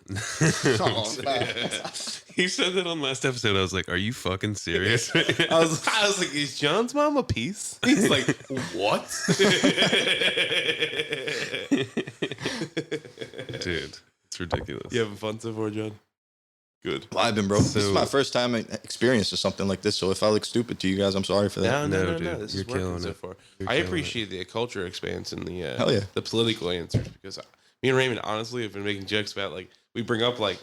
He said that on last episode. I was like, "Are you fucking serious?" I was like, is John's mom a piece? He's like, what? Dude, it's ridiculous. You having fun so far, John? Good. Vibing, bro. This is So- my first time experiencing something like this, so if I look stupid to you guys, I'm sorry for that. No, No, dude, This you're is working killing so it. far. You're I killing appreciate the culture expanse and the Hell yeah. the political answers because me and Raymond honestly have been making jokes about like we bring up like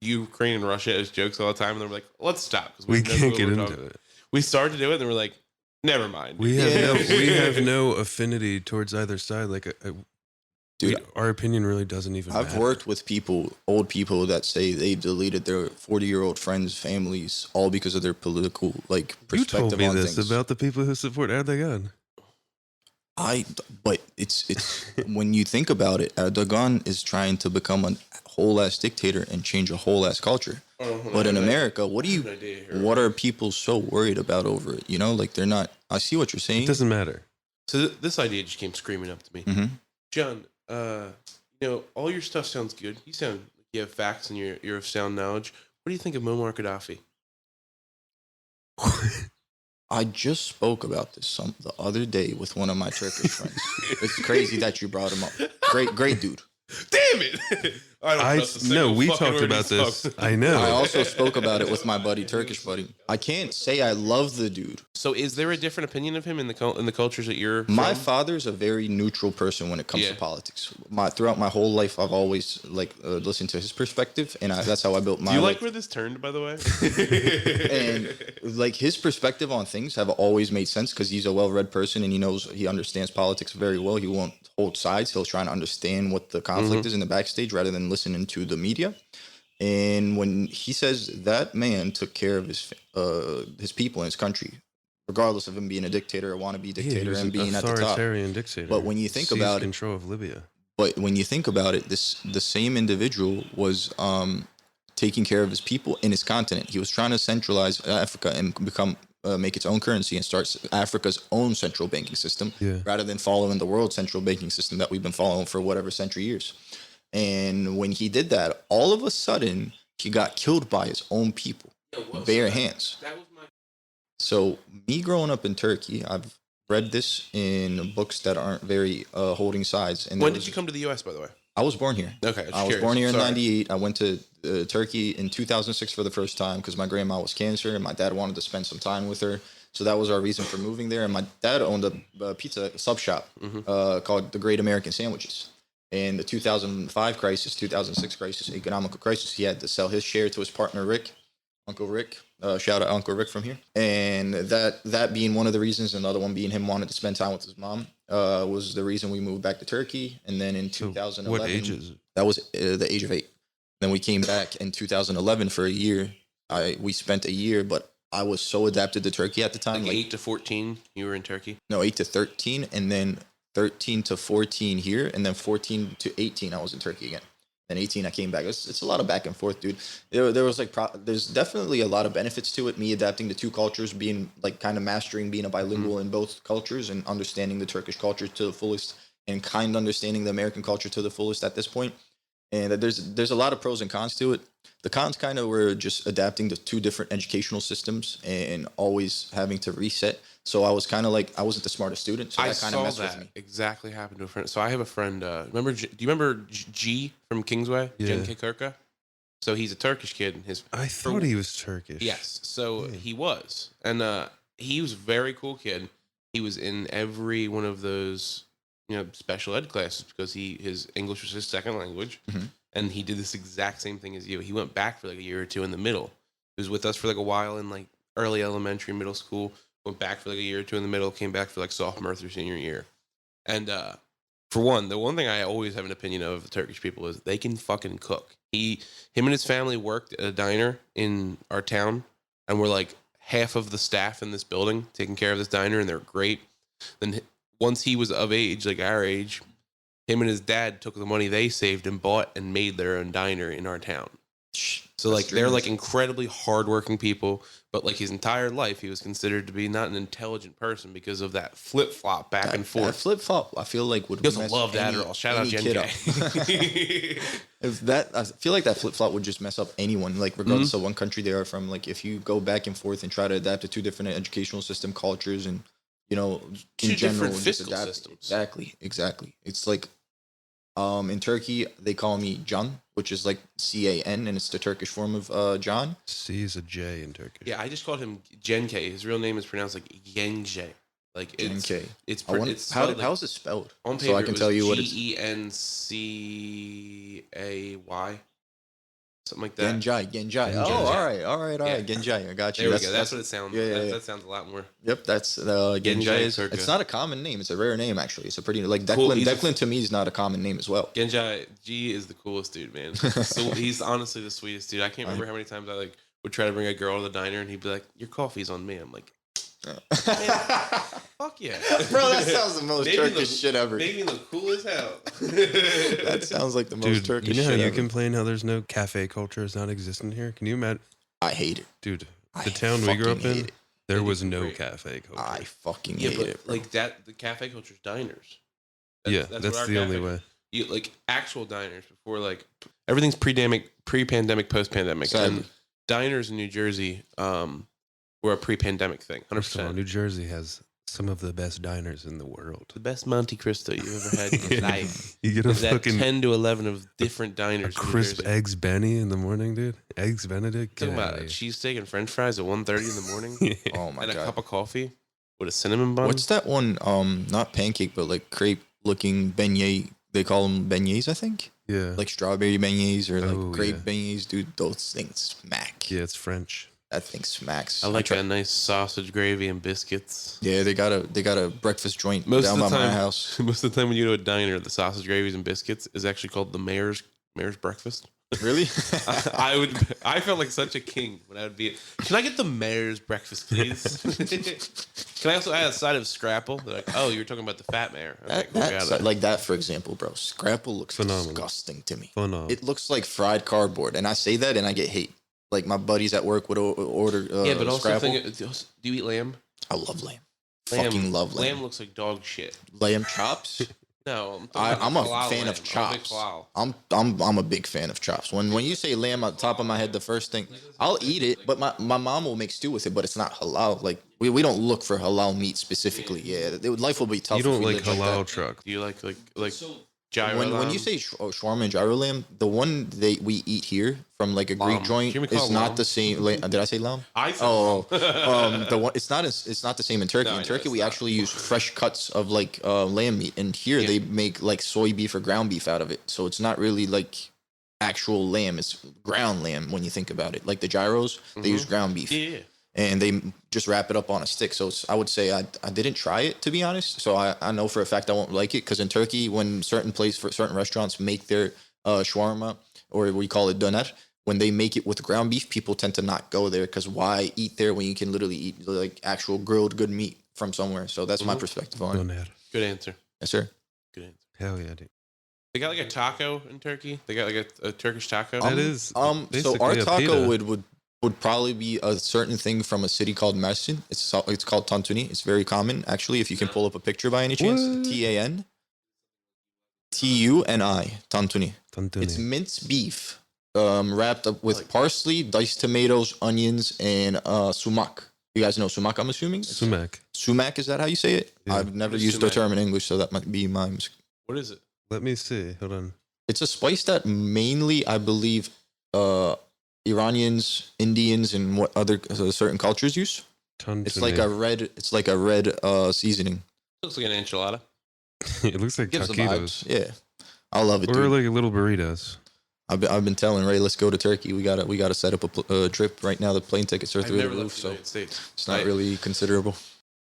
Ukraine and Russia as jokes all the time, and they're like, let's stop because We can't get into it. We started to do it, and we're like, never mind. We have Yeah. we have no affinity towards either side. Like, Dude, our opinion really doesn't even. I've matter. worked with old people that say they deleted their 40-year-old friends' families all because of their political You perspective told me on this things. about the people who support Erdogan. But it's when you think about it, Erdogan is trying to become a whole ass dictator and change a whole ass culture. But in America, what are people so worried about over it? You know, like they're not. I see what you're It saying. doesn't matter. So this idea just came screaming up to me, Mhm. John. All your stuff sounds good. You sound like you have facts and you're of sound knowledge. What do you think of Muammar Gaddafi? I just spoke about this the other day with one of my Turkish friends. It's crazy that you brought him up. Great dude. Damn it! I don't trust a single we fucking talked word about he this. spoke. I know. I also spoke about it with my Turkish buddy. I can't say I love the dude. So, is there a different opinion of him in the cultures that you're My from? father's a very neutral person when it comes Yeah. to politics. Throughout my whole life, I've always listened to his perspective, and that's how I built my. Do you like life. where this turned, by the way? And like his perspective on things have always made sense because he's a well-read person and he understands politics very well. He won't hold sides. He'll try to understand what the conflict is in the backstage rather than listening to the media. And when he says that man took care of his people in his country, regardless of him being a dictator or wannabe dictator and being at the top. authoritarian dictator. But when you think Seized about it, control of Libya. but when you think about it, the same individual was taking care of his people in his continent. He was trying to centralize Africa and make its own currency and start Africa's own central banking system rather than following the world central banking system that we've been following for whatever century years. And when he did that, all of a sudden he got killed by his own people, bare hands. That was my. So me growing up in Turkey, I've read this in books that aren't very holding sides. And When did you come to the U.S., by the way? I was born here. Okay, I was born here in '98. I went to Turkey in 2006 for the first time because my grandma was cancer and my dad wanted to spend some time with her. So that was our reason for moving there. And my dad owned a pizza sub shop called the Great American Sandwiches. In the 2005 crisis, 2006 crisis, economical crisis, he had to sell his share to his partner Rick, Uncle Rick. Shout out Uncle Rick from here. And that being one of the reasons, another one being him wanted to spend time with his mom, was the reason we moved back to Turkey. And then in 2011, What age is it? that was the age of 8. Then we came back in 2011 for a year. We spent a year, but I was so adapted to Turkey at the time. Like 8 to 14, you were in Turkey? No, 8 to 13, and then 13 to 14 here, and then 14 to 18, I was in Turkey again. Then 18, I came back. It's a lot of back and forth, dude. There was there's definitely a lot of benefits to it. Me adapting to two cultures, being like kind of mastering being a bilingual in both cultures and understanding the Turkish culture to the fullest and kind of understanding the American culture to the fullest at this point. And there's a lot of pros and cons to it. The cons kind of were just adapting to two different educational systems and always having to reset. So I was kind of like, I wasn't the smartest student, so I that kind of saw messed that with me. exactly happen to a friend. So I have a friend. Do you remember G from Kingsway? Yeah. Jen K. Kirka? So he's a Turkish kid. And I thought he was Turkish. Yes. So Yeah. he was. And he was a very cool kid. He was in every one of those, special ed classes because his English was his second language. Mhm. And he did this exact same thing as you. He went back for like a year or two in the middle. He was with us for like a while in like early elementary, middle school. Went back for like a year or two in the middle. Came back for like sophomore through senior year. And for one, the one thing I always have an opinion of the Turkish people is they can fucking cook. Him and his family worked at a diner in our town, and we're like half of the staff in this building taking care of this diner, and they're great. Then once he was of age, like our age, him and his dad took the money they saved and bought and made their own diner in our town. So like they're like incredibly hardworking people, but like his entire life he was considered to be not an intelligent person because of that flip flop back and forth. That flip flop, I feel like would. He doesn't love that at all. Shout out Jen K. If that, I feel like that flip flop would just mess up anyone, like regardless of what country they are from. Like if you go back and forth and try to adapt to two different educational system cultures, and in two general, different fiscal adapt. systems. Exactly. It's like, in Turkey they call me Can, which is like CAN, and it's the Turkish form of John. C is a J in Turkish. Yeah, I just called him Genke. His real name is pronounced like Genje. Like it's Genke. It's how is it spelled? On paper, so I can tell you what it's. Gencay, something like that. Genjai. Oh, all right. Yeah. Genjai, I got you. There we go. That's what it sounds. Yeah. That sounds a lot more. Yep, that's Genjai. Turka. It's not a common name. It's a rare name, actually. It's a pretty like Declan. Cool. Declan to me is not a common name as well. Genjai G is the coolest dude, man. So he's honestly the sweetest dude. I can't remember how many times I like would try to bring a girl to the diner and he'd be like, "Your coffee's on me." I'm like, fuck yeah, bro. That sounds the most Turkish shit ever. Made me look cool as hell. That sounds like the most Turkish. You know how shit you ever. complain how there's no cafe culture is not existent here? Can you imagine? I hate it, Dude. I The town we grew up fucking hate in, it. there was no Great. cafe culture. I fucking Yeah, hate but it. Bro. like that, the cafe culture's diners. That's what our the only cafe- way. You like actual diners before like everything's pre-pandemic, post-pandemic, Sadly. and diners in New Jersey were a pre-pandemic thing. First of all, 100%. New Jersey has some of the best diners in the world. The best Monte Cristo you ever had in your life. You get a Is that fucking 10 to 11 of different diners. a in New crisp Jersey. eggs Benny in the morning, dude. Eggs Benedict. Talking Get about outta a here. cheesesteak and French fries at 1:30 in the morning, Oh my and a god. cup of coffee with a cinnamon bun. What's that one? Not pancake, but like crepe looking beignet. They call them beignets, I think. Yeah. Like strawberry beignets or like Oh, grape yeah. beignets, dude. Those things smack. Yeah, it's French. That thing smacks. I like try- a nice sausage gravy and biscuits. Yeah, they got a breakfast joint Most down of by the my time, house. most of the time when you go to a diner, the sausage gravies and biscuits is actually called the mayor's breakfast. Really? I felt like such a king when I would be. Can I get the mayor's breakfast, please? Can I also add a side of scrapple? They're like, oh, you were talking about the fat mayor. Okay, cool, got it. Like that, for example, bro. Scrapple looks Phenomenal. disgusting to me. Phenomenal. It looks like fried cardboard, and I say that, and I get hate. Like my buddies at work would order. Yeah, but also Scrapple. do you eat lamb? I love lamb. Fucking love lamb. Lamb looks like dog shit. Lamb chops. No, I'm a halal fan lamb. of chops. I'm a big halal. I'm a big fan of chops. When you say lamb on top of my head, the first thing I'll eat it, but my mom will make stew with it, but it's not halal. Like we don't look for halal meat specifically. Yeah, life will be tough. You don't if we like lived halal that. truck. Do you like gyro When lamb? you say shawarma and gyro lamb, the one we eat here from like a Greek Lamb. joint Can we call is it not lamb? the same. Did I say lamb? I said The one it's not the same in Turkey. No, I In know Turkey, it's we not. actually use fresh cuts of like lamb meat, and here Yeah. they make like soy beef or ground beef out of it. So it's not really like actual lamb; it's ground lamb when you think about it. Like the gyros, they use ground beef, Yeah. and they just wrap it up on a stick. So I would say I didn't try it, to be honest. So I know for a fact I won't like it, because in Turkey, when certain restaurants make their shawarma, or we call it doner, when they make it with ground beef, people tend to not go there, because why eat there when you can literally eat like actual grilled good meat from somewhere? So that's my perspective on it. Doner. Good answer. Yes, sir. Good answer. Hell yeah, dude. They got like a taco in Turkey. They got like a Turkish taco. That is So our basically a taco pita. would probably be a certain thing from a city called Mersin. It's called Tantuni. It's very common, actually. If you can pull up a picture by any chance, What? TANTUNI, Tantuni. Tantuni. It's minced beef, wrapped up with parsley, diced tomatoes, onions, and sumac. You guys know sumac, I'm assuming? Sumac. Sumac, is that how you say it? Yeah. I've never What is used the sumac? term in English, so that might be my mistake. What is it? Let me see. Hold on. It's a spice that mainly, I believe, Iranians, Indians, and what other certain cultures use. Tantuni. It's like a red seasoning. Looks like an enchilada. It looks like Gives the taquitos. vibes. Yeah, I love it. Or Dude. like little burritos. I've been telling Ray, let's go to Turkey. We gotta set up a trip right now. The plane tickets are I've through the never roof, left the so United States. it's not really considerable.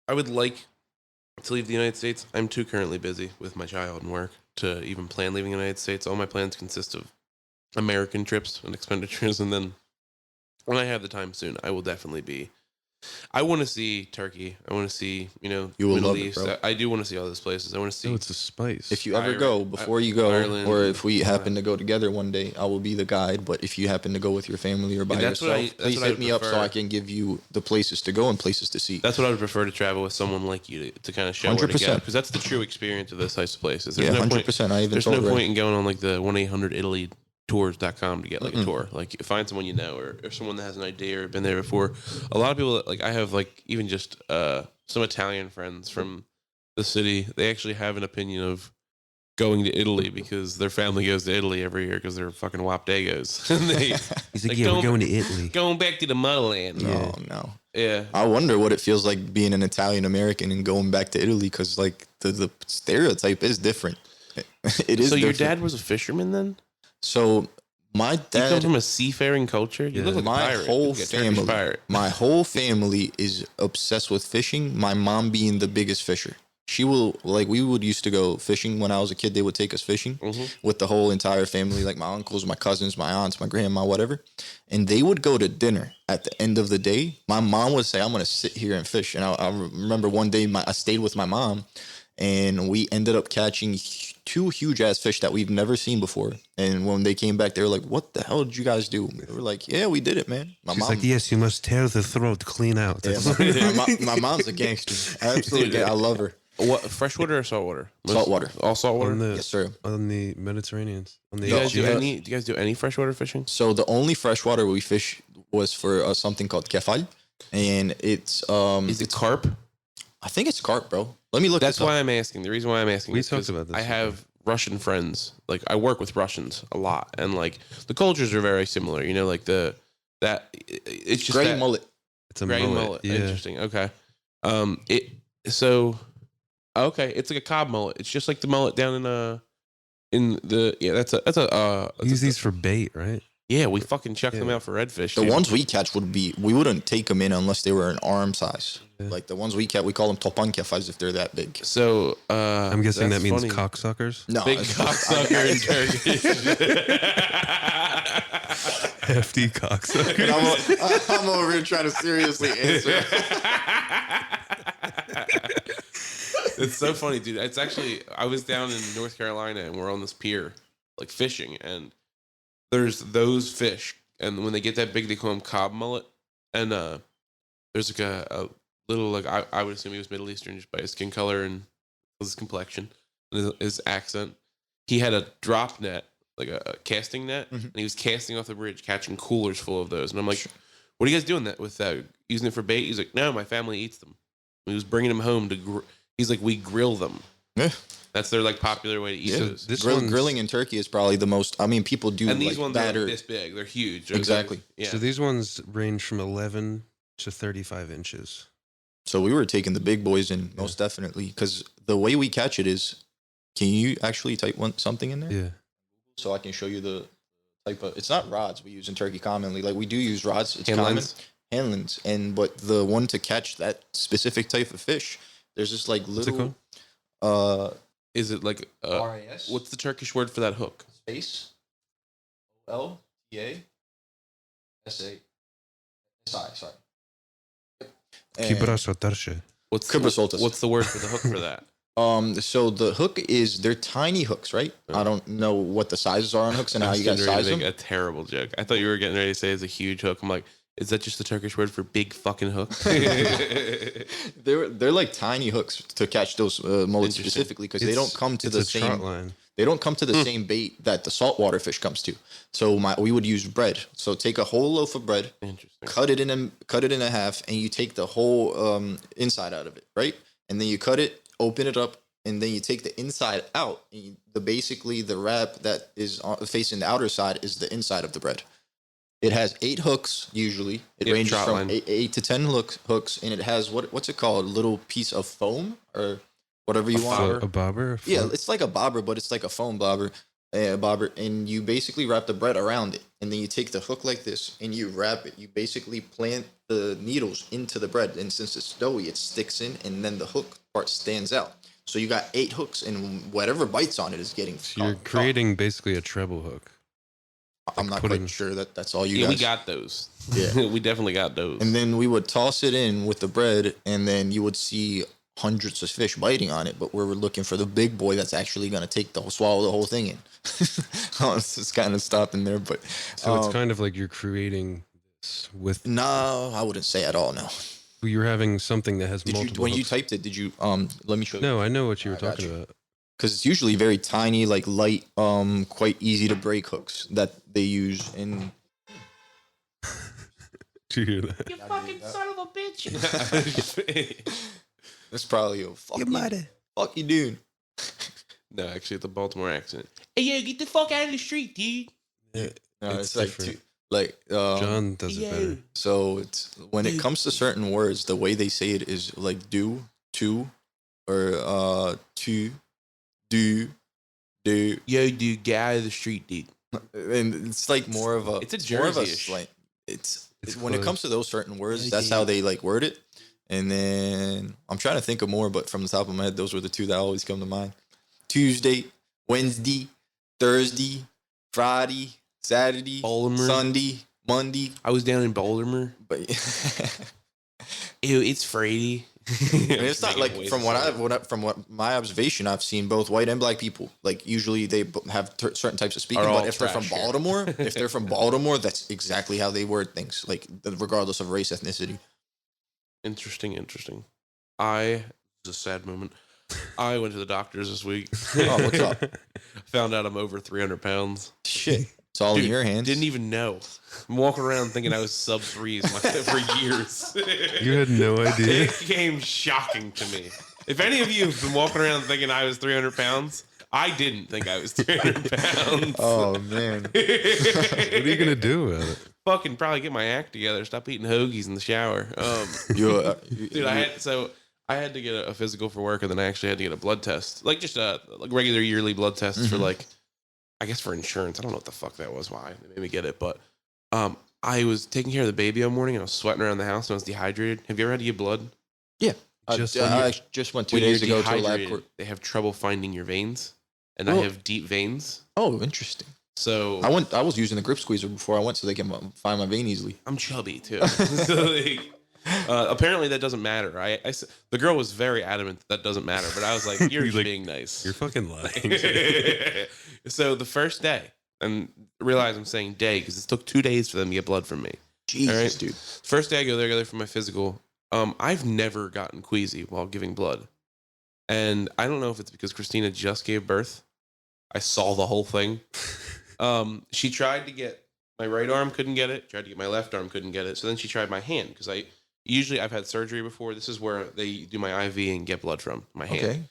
I would like to leave the United States. I'm too currently busy with my child and work to even plan leaving the United States. All my plans consist of American trips and expenditures, and then when I have the time soon, I will definitely be I want to see Turkey. I want to see, You will Middle love it, East. bro. I do want to see all those places. I want to see. Oh, it's a spice. If you ever Ireland- go, before you go, Ireland, or if we uh, happen to go together one day, I will be the guide. But if you happen to go with your family or by And that's what yourself, I- that's please what I hit me up so prefer. I can give you the places to go and places to see. That's what I would prefer to travel with someone like you to kind of show where to 100%. go, because that's the true experience of those types of places. There's Yeah, no 100%. point. I even There's told no Ray. point in going on like the 1-800-Italy tours.com to get like a tour. Like find someone you know or someone that has an idea or been there before. A lot of people like I have like even just some Italian friends from the city. They actually have an opinion of going to Italy because their family goes to Italy every year because they're fucking Wapdagos. And they He's like, like, yeah, we're going to Italy. going back to the motherland. No, no. Yeah. I wonder what it feels like being an Italian American and going back to Italy because like the stereotype is different. It is. So your different. dad was a fisherman then? So my You come dad, from a seafaring culture? You look like my a pirate. whole Like a Turkish family, pirate. my whole family is obsessed with fishing. My mom being the biggest fisher. She will like we would used to go fishing when I was a kid. They would take us fishing with the whole entire family, like my uncles, my cousins, my aunts, my grandma, whatever. And they would go to dinner at the end of the day. My mom would say, "I'm gonna sit here and fish." And I remember one day I stayed with my mom, and we ended up catching two huge ass fish that we've never seen before. And when they came back, they were like, "What the hell did you guys do?" We were like, "Yeah, we did it, man." My She's mom, like, yes, you must tear the throat clean out. yeah, my mom's a gangster. Absolutely, I love her. What, freshwater or saltwater? Saltwater. All saltwater? on the Yes, sir. on the Mediterranean. On the do you guys do Yeah. any? Do you guys do any freshwater fishing? So the only freshwater we fish was for something called kefal, and it's Is it carp? I think it's carp, bro. Let me look. That's this up. why I'm asking. The reason why I'm asking We is talked 'cause about this I have Russian friends. Like I work with Russians a lot, and like the cultures are very similar. You know, like it's just Gray that mullet. It's a gray mullet. mullet. Yeah. Interesting. Okay. Okay, it's like a cob mullet. It's just like the mullet down Use these for bait, right? Yeah, we fucking chuck them Yeah. out for redfish. The dude. ones we catch we wouldn't take them in unless they were an arm size. Yeah. Like the ones we catch, we call them topan kefals if they're that big. So I'm guessing that that's means funny. cocksuckers. No, Big it's- cocksucker in Turkish. Hefty cocksucker. I'm over here trying to seriously answer. It's so funny, dude. It's actually I was down in North Carolina and we're on this pier, like fishing, and there's those fish, and when they get that big, they call them cob mullet, and there's like a little like I would assume he was Middle Eastern just by his skin color and his complexion and his accent. He had a drop net, like a casting net, and he was casting off the bridge, catching coolers full of those, and I'm like, "What are you guys doing that with that? Using it for bait?" He's like, "No, my family eats them." He was bringing them home to. He's like, "We grill them." Yeah. That's their like popular way to eat Yeah. those. This Grilling in Turkey is probably the most. I mean, people do And these like ones are batter. like this big. They're huge. They're Exactly. like- yeah. So these ones range from 11 to 35 inches. So we were taking the big boys in, most definitely, because the way we catch it is. Can you actually type something in there? Yeah. So I can show you the type of. It's not rods we use in Turkey commonly. Like we do use rods. It's Hand common. lines? Handlines, but the one to catch that specific type of fish, there's this like What's it little Is it like RAS. what's the Turkish word for that hook? Space LTA SA SI. Sorry. And, Kibraso tarshe. Kibrasoltas. What's the word for the hook for that? so the hook is they're tiny hooks, right? I don't know what the sizes are on hooks and I how was you guys getting ready size to them. make a terrible joke. I thought you were getting ready to say it's a huge hook. I'm like, is that just the Turkish word for big fucking hook? They're like tiny hooks to catch those mullets Interesting. specifically because they don't come to it's the a trot same. line. They don't come to the same bait that the saltwater fish comes to. So we would use bread. So take a whole loaf of bread, Interesting. cut it in a half, and you take the whole inside out of it, right? And then you cut it, open it up, and then you take the inside out. And basically the wrap that is facing the outer side is the inside of the bread. It has 8 hooks usually. It Yeah, ranges trot from line. 8 to 10 hooks, and it has what's it called? A little piece of foam or whatever you want. A bobber? Yeah, it's like a bobber, but it's like a foam bobber, and you basically wrap the bread around it, and then you take the hook like this, and you wrap it. You basically plant the needles into the bread, and since it's doughy, it sticks in, and then the hook part stands out. So you got 8 hooks, and whatever bites on it is getting. So you're creating basically a treble hook. I'm not pudding. quite sure that that's all you Yeah, guys. we got those. Yeah. We definitely got those. And then we would toss it in with the bread, and then you would see hundreds of fish biting on it. But we were looking for the big boy that's actually going to swallow the whole thing in. It's just kind of stopping there, but So it's kind of like you're creating this with. no, I wouldn't say at all. No. You're having something that has Did you multiple. when you hooks. typed it? Did you let me show you? No, I know what you were I got talking you. about. Because it's usually very tiny, like light, quite easy to break hooks that they use in. Did you hear that? You fucking son of a bitch. That's probably a fucking dude. No, actually, it's a Baltimore accent. Hey, yo, get the fuck out of the street, dude. No, It's it's like different. John. John does it better. So it's when it comes to certain words, the way they say it is like do, to, or to, do. Yo, dude, get out of the street, dude. And it's like more of a. It's a more of a Jersey-ish. slang. It's When it close. comes to those certain words, that's how they like word it. And then I'm trying to think of more, but from the top of my head, those were the two that always come to mind. Tuesday, Wednesday, Thursday, Friday, Saturday, Baltimore. Sunday, Monday. I was down in Baltimore. But Ew, it's Friday. I mean, it's not like from what my observation, I've seen both white and black people. Like usually they have certain types of speaking, Are all but if they're from trash here. Baltimore, if they're from Baltimore, that's exactly how they word things. Like regardless of race, ethnicity. Interesting. It's a sad moment. I went to the doctor's this week. Oh, what's up? Found out I'm over 300 pounds. Shit, it's all Dude, in your hands. Didn't even know. I'm walking around thinking I was sub threes for years. You had no idea. It became shocking to me. If any of you have been walking around thinking I was 300 pounds, I didn't think I was 300 pounds. Oh man. What are you gonna do with it? Fucking probably get my act together. Stop eating hoagies in the shower. Dude, I had to get a physical for work, and then I actually had to get a blood test, like just a regular yearly blood test for like, I guess for insurance. I don't know what the fuck that was. Why they made me get it, but I was taking care of the baby one morning, and I was sweating around the house, and I was dehydrated. Have you ever had to get blood? Yeah. Just I just went 2 When you're days ago to a lab dehydrated, court. they have trouble finding your veins, and I Oh. have deep veins, Oh, interesting. so I was using the grip squeezer before I went so they can find my vein easily. I'm chubby too. So, like, apparently that doesn't matter. The girl was very adamant that doesn't matter, but I was like, "You're He's like, being nice." You're fucking lying. So the first day, and realize I'm saying day because it took 2 days for them to get blood from me. Jesus, All right. dude. First day I go there for my physical. I've never gotten queasy while giving blood, and I don't know if it's because Christina just gave birth. I saw the whole thing. She tried to get my right arm, couldn't get it. Tried to get my left arm, couldn't get it. So then she tried my hand because I've had surgery before. This is where they do my IV and get blood from my hand. Okay.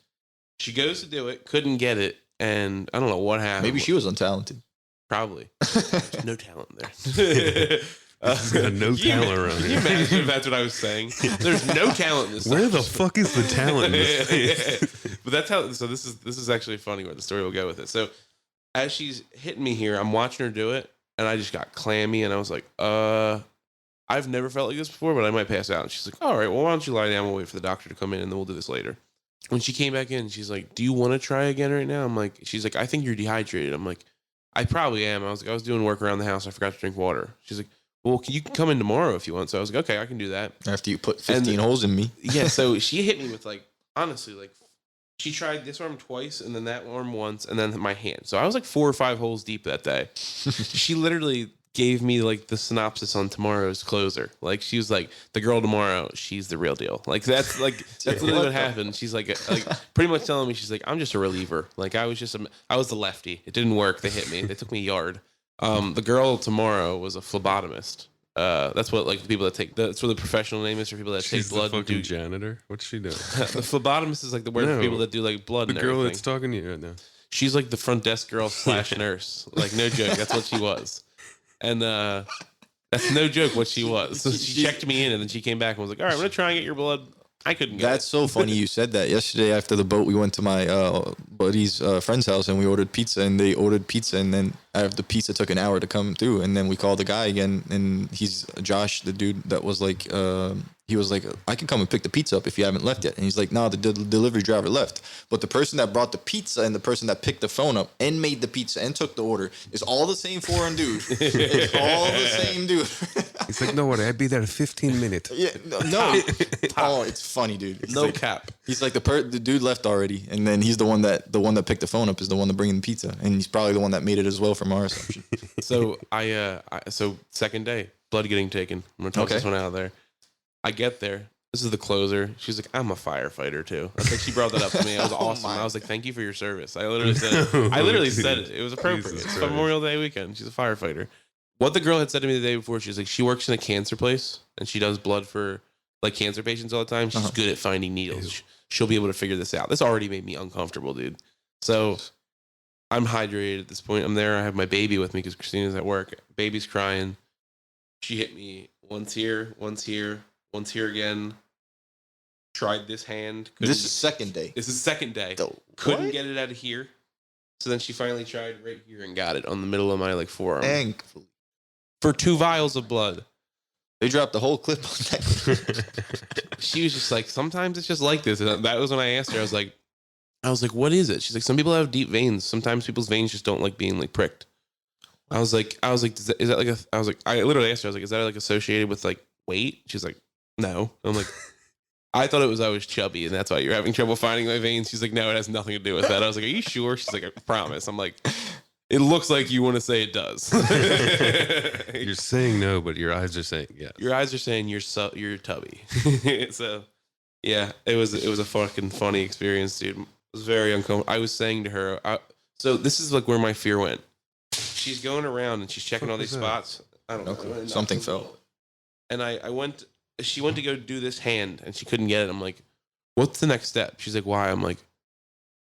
She goes to do it, couldn't get it, and I don't know what happened. Maybe she was untalented. Probably. There's no talent there. He's got no talent around Can you here. imagine if that's what I was saying? There's no talent in this. Where the stuff. fuck is the talent in this place? But that's how. So this is actually funny where the story will go with it. So as she's hitting me here, I'm watching her do it, and I just got clammy, and I was like, I've never felt like this before, but I might pass out. And she's like, all right, well, why don't you lie down? We'll wait for the doctor to come in, and then we'll do this later. When she came back in, she's like, do you want to try again right now? She's like, I think you're dehydrated. I'm like, I probably am. I was doing work around the house. I forgot to drink water. She's like, well, you can come in tomorrow if you want. So I was like, okay, I can do that. After you put 15 holes in me. Yeah, so she hit me with honestly, she tried this arm twice and then that arm once and then my hand. So I was like 4 or 5 holes deep that day. She literally gave me the synopsis on tomorrow's closer. She was like, the girl tomorrow, she's the real deal. That's literally what happened. She's like pretty much telling me, she's like, I'm just a reliever. I was the lefty. It didn't work. They hit me. They took me a yard. The girl tomorrow was a phlebotomist. That's what the people that take. That's what the professional name is for people that She's take blood. the And fucking do, janitor. What's she doing? the phlebotomist is the word for No. people that do blood The and girl everything. that's talking to you right now. She's the front desk girl / nurse. No joke. That's what she was. And that's no joke what she was. So she checked me in and then she came back and was like, all right, I'm going to try and get your blood. I couldn't get That's so funny you said that. Yesterday after the boat, we went to my buddy's friend's house, and we ordered pizza, and they ordered pizza, and then the pizza took an hour to come through, and then we called the guy again, and he's Josh, the dude that was like, he was like, I can come and pick the pizza up if you haven't left yet, and he's like, no, the delivery driver left, but the person that brought the pizza and the person that picked the phone up and made the pizza and took the order is all the same foreign dude. It's all the same dude. He's like, no worry, I'll be there in 15 minutes. Yeah, no. Oh, it's funny, dude. It's No like, cap. He's like the dude left already, and then he's the one that picked the phone up is the one that bringing the pizza, and he's probably the one that made it as well from our assumption. So so second day, blood getting taken. I'm gonna talk this one out of there. I get there. This is the closer. She's like, I'm a firefighter too. I think she brought that up to me. It was awesome. I was like, thank you for your service. I literally said it. Said it. It was appropriate. It's Memorial Day weekend. She's a firefighter. What the girl had said to me the day before, she's like, she works in a cancer place and she does blood for like cancer patients all the time. She's good at finding needles. She'll be able to figure this out. This already made me uncomfortable, dude. So I'm hydrated at this point. I'm there. I have my baby with me because Christina's at work. Baby's crying. She hit me once here, once here again. Tried this hand. This is second day. Second day. Couldn't get it out of here. So then she finally tried right here and got it on the middle of my like forearm. Thankfully. For 2 vials of blood. They dropped the whole clip on that. She was just like, sometimes it's just like this. And that was when I asked her, I was like, what is it? She's like, some people have deep veins. Sometimes people's veins just don't like being like pricked. I was like, is that like I literally asked her, I was like, is that like associated with like weight? She's like, no. I'm like, I thought I was chubby and that's why you're having trouble finding my veins. She's like, no, it has nothing to do with that. I was like, are you sure? She's like, I promise. I'm like, it looks like you want to say it does. You're saying no, but your eyes are saying yes. Your eyes are saying you're tubby. So yeah, it was a fucking funny experience, dude. It was very uncomfortable. I was saying to her, so this is like where my fear went. She's going around and she's checking all these spots. I don't know. Something fell. And she went to go do this hand and she couldn't get it. I'm like, what's the next step? She's like, why? I'm like,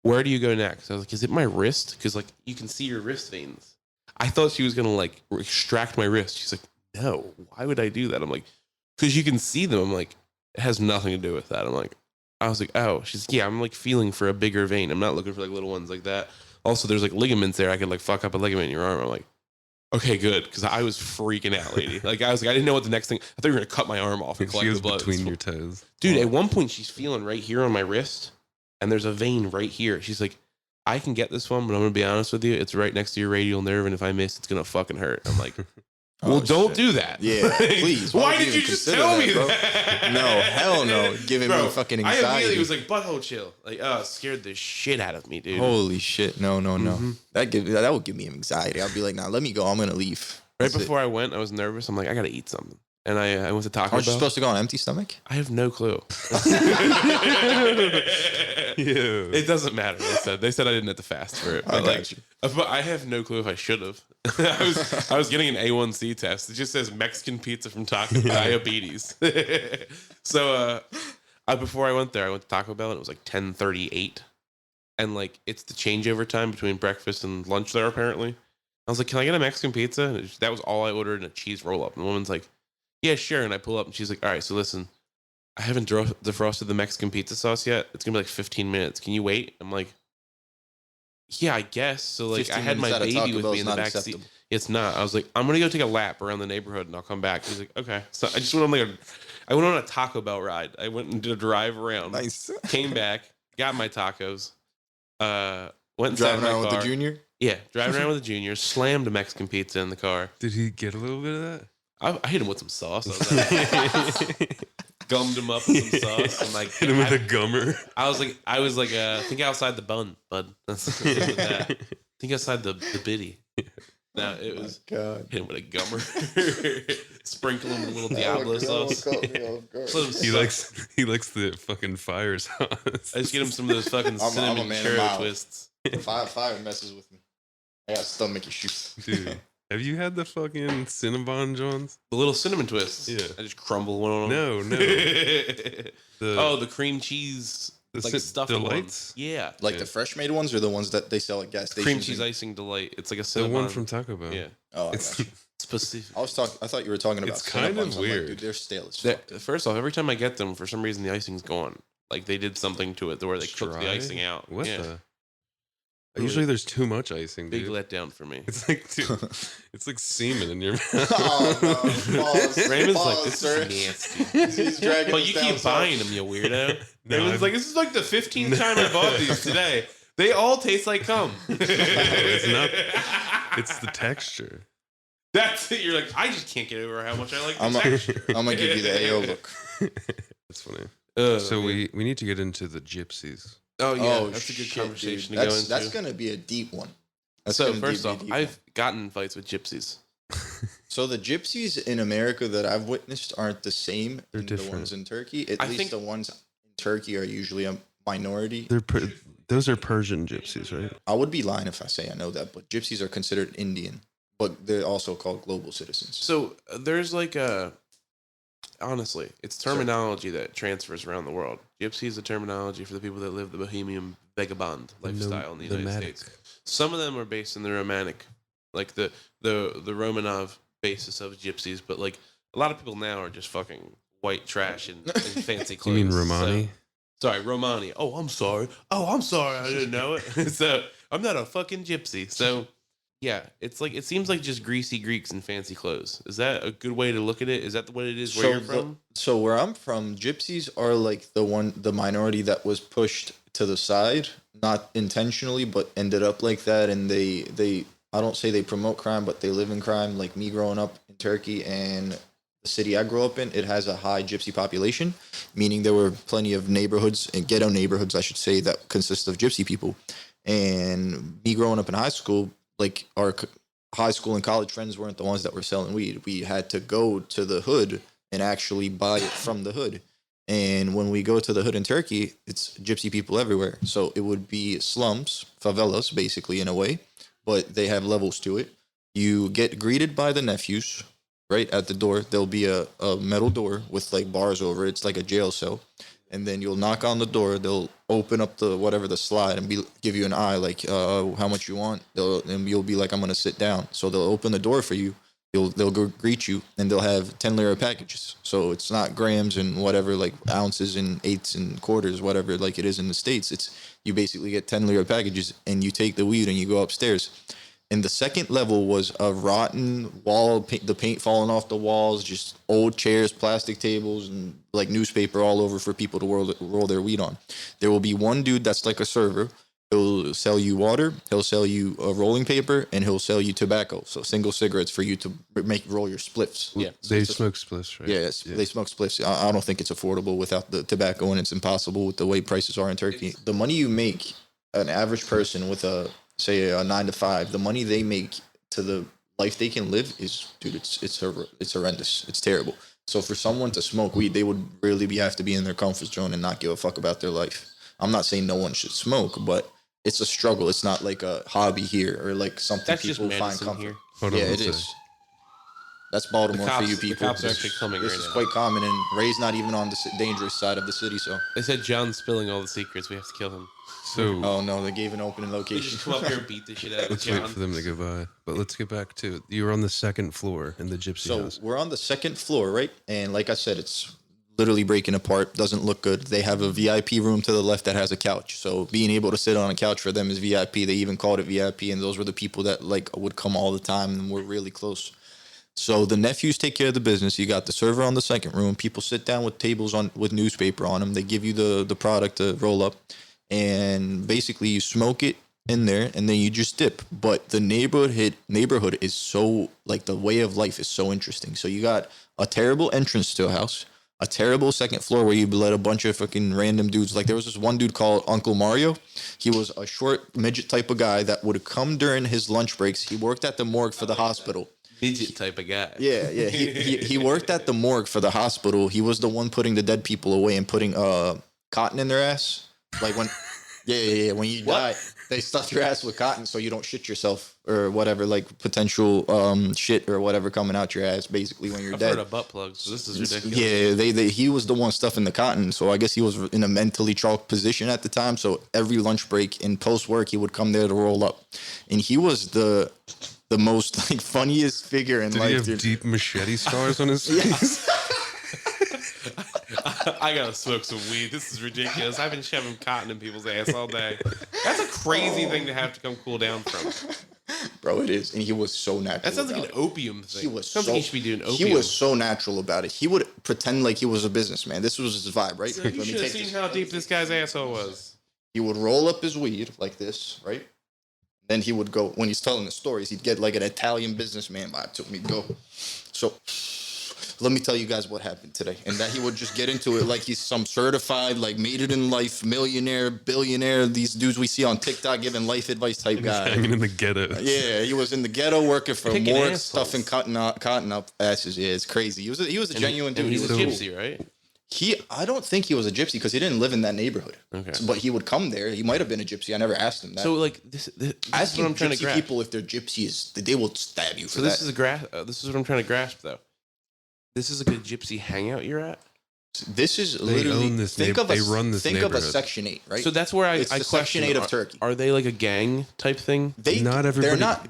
where do you go next? I was like, is it my wrist? Because like you can see your wrist veins. I thought she was gonna like extract my wrist. She's like, no, why would I do that? I'm like, because you can see them. I'm like, it has nothing to do with that. I was like, oh. She's like, yeah, I'm like feeling for a bigger vein. I'm not looking for like little ones like that. Also, there's like ligaments there. I could like fuck up a ligament in your arm. I'm like, okay, good. Because I was freaking out, lady. Like I was like, I didn't know what the next thing. I thought you were gonna cut my arm off and collect the blood between your toes, dude. At one point, she's feeling right here on my wrist, and there's a vein right here. She's like, I can get this one, but I'm gonna be honest with you, it's right next to your radial nerve, and if I miss, it's gonna fucking hurt. I'm like, well, don't do that. Yeah, please. Why did you just tell me that? No, hell no. Giving me fucking anxiety. I immediately was like, butthole chill. Like, oh, it scared the shit out of me, dude. Holy shit. No. That would give me anxiety. I'd be like, nah, let me go. I'm gonna leave. Right before I went, I was nervous. I'm like, I gotta eat something. And I went to Taco Bell. Aren't you supposed to go on empty stomach? I have no clue. It doesn't matter. They said I didn't have to fast for it. But but I have no clue if I should have. I was getting an A1C test. It just says Mexican pizza from Taco Bell, diabetes. So before I went there, I went to Taco Bell and it was like 10:38, and like it's the changeover time between breakfast and lunch there. Apparently, I was like, "Can I get a Mexican pizza?" And that was all I ordered, and a cheese roll up. And the woman's like, yeah, sure. And I pull up and she's like, all right, so listen, I haven't defrosted the Mexican pizza sauce yet. It's going to be like 15 minutes. Can you wait? I'm like, yeah, I guess. So like I had my baby with me in the back seat. It's not. I was like, I'm going to go take a lap around the neighborhood and I'll come back. He's like, okay. So I just went on I went on a Taco Bell ride. I went and did a drive around. Nice. Came back, got my tacos, went and driving around with the junior? Yeah, driving around with the junior, slammed a Mexican pizza in the car. Did he get a little bit of that? I hit him with some sauce. I was like, gummed him up with some sauce. And like, hit him with a gummer. I was like, think outside the bun, bud. That's with that. Think outside the biddy. No, it was God. Hit him with a gummer. Sprinkle him with a little Diablo sauce. He likes the fucking fire sauce. I just get him some of those fucking cinnamon churro twists. Fire messes with me. I got stomach issues. Dude. Have you had the fucking Cinnabon Johns? The little cinnamon twists. Yeah. I just crumble one on them. No. The cream cheese, like stuffed delights? Ones. Yeah. Like the fresh made ones or the ones that they sell at gas stations? Cream cheese icing delight. It's like a Cinnabon. The one from Taco Bell. Yeah. Oh, I got you. Specific. I thought you were talking about. It's kind of weird. Like, dude, they're stale as fuck. First off, every time I get them, for some reason the icing's gone. Like they did something to it where they cooked the icing out. What yeah. the? Usually there's too much icing, Big dude. letdown for me. It's like, dude, it's like semen in your mouth. Oh no! Pause. Raymond's Pause, like, this sir. is nasty. He's dragging But us you down keep so- buying them, you weirdo. No, Raymond's I'm- like, this is like the 15th time I bought these today. They all taste like cum. It's not. It's the texture. That's it. You're like, I just can't get over how much I like the I'm texture. gonna give you the AO look. That's funny. Oh, So man. we need to get into the gypsies. Oh yeah, Oh, that's a good shit, conversation dude. to go into. That's gonna be a deep one. That's So gonna first be a off, deep I've one. gotten in fights with gypsies. So the gypsies in America that I've witnessed aren't the same They're in different. the ones in Turkey. At I least think- the ones in Turkey are usually a minority. Those are Persian gypsies, right? I would be lying if I say I know that, but gypsies are considered Indian, but they're also called global citizens. So there's like a, honestly, it's terminology that transfers around the world. Gypsy is a terminology for the people that live the Bohemian vagabond lifestyle in the United Nomadic. States. Some of them are based in the Romantic, like the Romanov basis of gypsies, but like a lot of people now are just fucking white trash and fancy You clothes. mean Romani? Sorry, Romani. Oh, I'm sorry. I didn't know it. So I'm not a fucking gypsy. So yeah, it's like, it seems like just greasy Greeks in fancy clothes. Is that a good way to look at it? Is that what it is where you're from? So where I'm from, gypsies are like the minority that was pushed to the side, not intentionally, but ended up like that. And they I don't say they promote crime, but they live in crime. Like me growing up in Turkey and the city I grew up in, it has a high gypsy population, meaning there were plenty of neighborhoods and ghetto neighborhoods, I should say, that consist of gypsy people. And me growing up in high school, like our high school and college friends weren't the ones that were selling weed. We had to go to the hood and actually buy it from the hood. And when we go to the hood in Turkey, it's gypsy people everywhere. So it would be slums, favelas, basically, in a way, but they have levels to it. You get greeted by the nephews right at the door. There'll be a metal door with like bars over it. It's like a jail cell. And then you'll knock on the door. They'll open up the slide and give you an eye, like how much you want. And you'll be like, I'm gonna sit down. So they'll open the door for you. They'll go greet you, and they'll have 10 lira packages. So it's not grams and whatever, like ounces and eighths and quarters, whatever, like it is in the States. It's you basically get 10 lira packages, and you take the weed and you go upstairs. And the second level was a rotten wall, the paint falling off the walls, just old chairs, plastic tables, and like newspaper all over for people to roll their weed on. There will be one dude that's like a server. He'll sell you water, he'll sell you rolling paper, and he'll sell you tobacco. So single cigarettes for you to roll your spliffs. Yeah. They smoke spliffs, right? Yeah, they smoke spliffs. I don't think it's affordable without the tobacco, and it's impossible with the way prices are in Turkey. The money you make, an average person with a 9 to 5, the money they make to the life they can live is, dude, it's horrendous. It's terrible. So for someone to smoke weed, they would really have to be in their comfort zone and not give a fuck about their life. I'm not saying no one should smoke, but it's a struggle. It's not like a hobby here or like something That's just people find medicine comfort. here. Hold on Yeah, one it sec. is. That's Baltimore for you people. The cops are actually coming This right is now. quite common, and Ray's not even on the dangerous side of the city. So, They said John's spilling all the secrets. We have to kill him. So oh no, they gave an opening We location. just come up here and beat the shit out of let's John. wait for them to go by. But let's get back to you were on the second floor in the gypsy So house. we're on the second floor, right? And like I said, it's literally breaking apart. Doesn't look good. They have a VIP room to the left that has a couch. So being able to sit on a couch for them is VIP. They even called it VIP, and those were the people that like would come all the time and were really close. So the nephews take care of the business. You got the server on the second room. People sit down with tables with newspaper on them. They give you the product to roll up, and basically you smoke it in there, and then you just dip. But the neighborhood is so, like, the way of life is so interesting. So you got a terrible entrance to a house, a terrible second floor where you let a bunch of fucking random dudes. Like there was this one dude called Uncle Mario. He was a short midget type of guy that would come during his lunch breaks. He worked at the morgue for the hospital. Midget type of guy. Yeah. He worked at the morgue for the hospital. He was the one putting the dead people away and putting cotton in their ass. Like when, yeah. When you die, they stuff your ass with cotton so you don't shit yourself or whatever, like potential shit or whatever coming out your ass. Basically, when you're I've dead. heard of butt plugs, so this is ridiculous. Yeah, he was the one stuffing the cotton. So I guess he was in a mentally chalked position at the time. So every lunch break and post work, he would come there to roll up, and he was the most like funniest figure in Did life. he have Dude. deep machete scars on his face? I gotta smoke some weed. This is ridiculous. I've been shoving cotton in people's ass all day. That's a crazy thing to have to come cool down from. Bro, it is. And he was so natural. That sounds like an opium thing. He was Sounds like he should be doing opium. He was so natural about it. He would pretend like he was a businessman. This was his vibe, right? So you should have seen how deep this guy's asshole was. He would roll up his weed like this, right? Then he would go, when he's telling the stories, he'd get like an Italian businessman vibe to him. He'd go, so let me tell you guys what happened today. And that he would just get into it like he's some certified, like made it in life, millionaire, billionaire. These dudes we see on TikTok giving life advice type guy. Hanging in the ghetto. Yeah, he was in the ghetto working for Picking more assholes. stuff and cutting up asses. Yeah, it's crazy. He was a genuine dude. And he's a was cool. gypsy, right? I don't think he was a gypsy because he didn't live in that neighborhood. Okay. But he would come there. He might have been a gypsy. I never asked him that. So like this is Asking what I'm trying to gypsy grasp. people if they're gypsies, they will stab you for So that. this is what I'm trying to grasp though. This is like a gypsy hangout you're at. This is They literally own this think neigh- of a they run this think of a neighborhood. Section 8, right? So that's where It's I the question. Section 8 of Turkey. Are they like a gang type thing? Not everybody.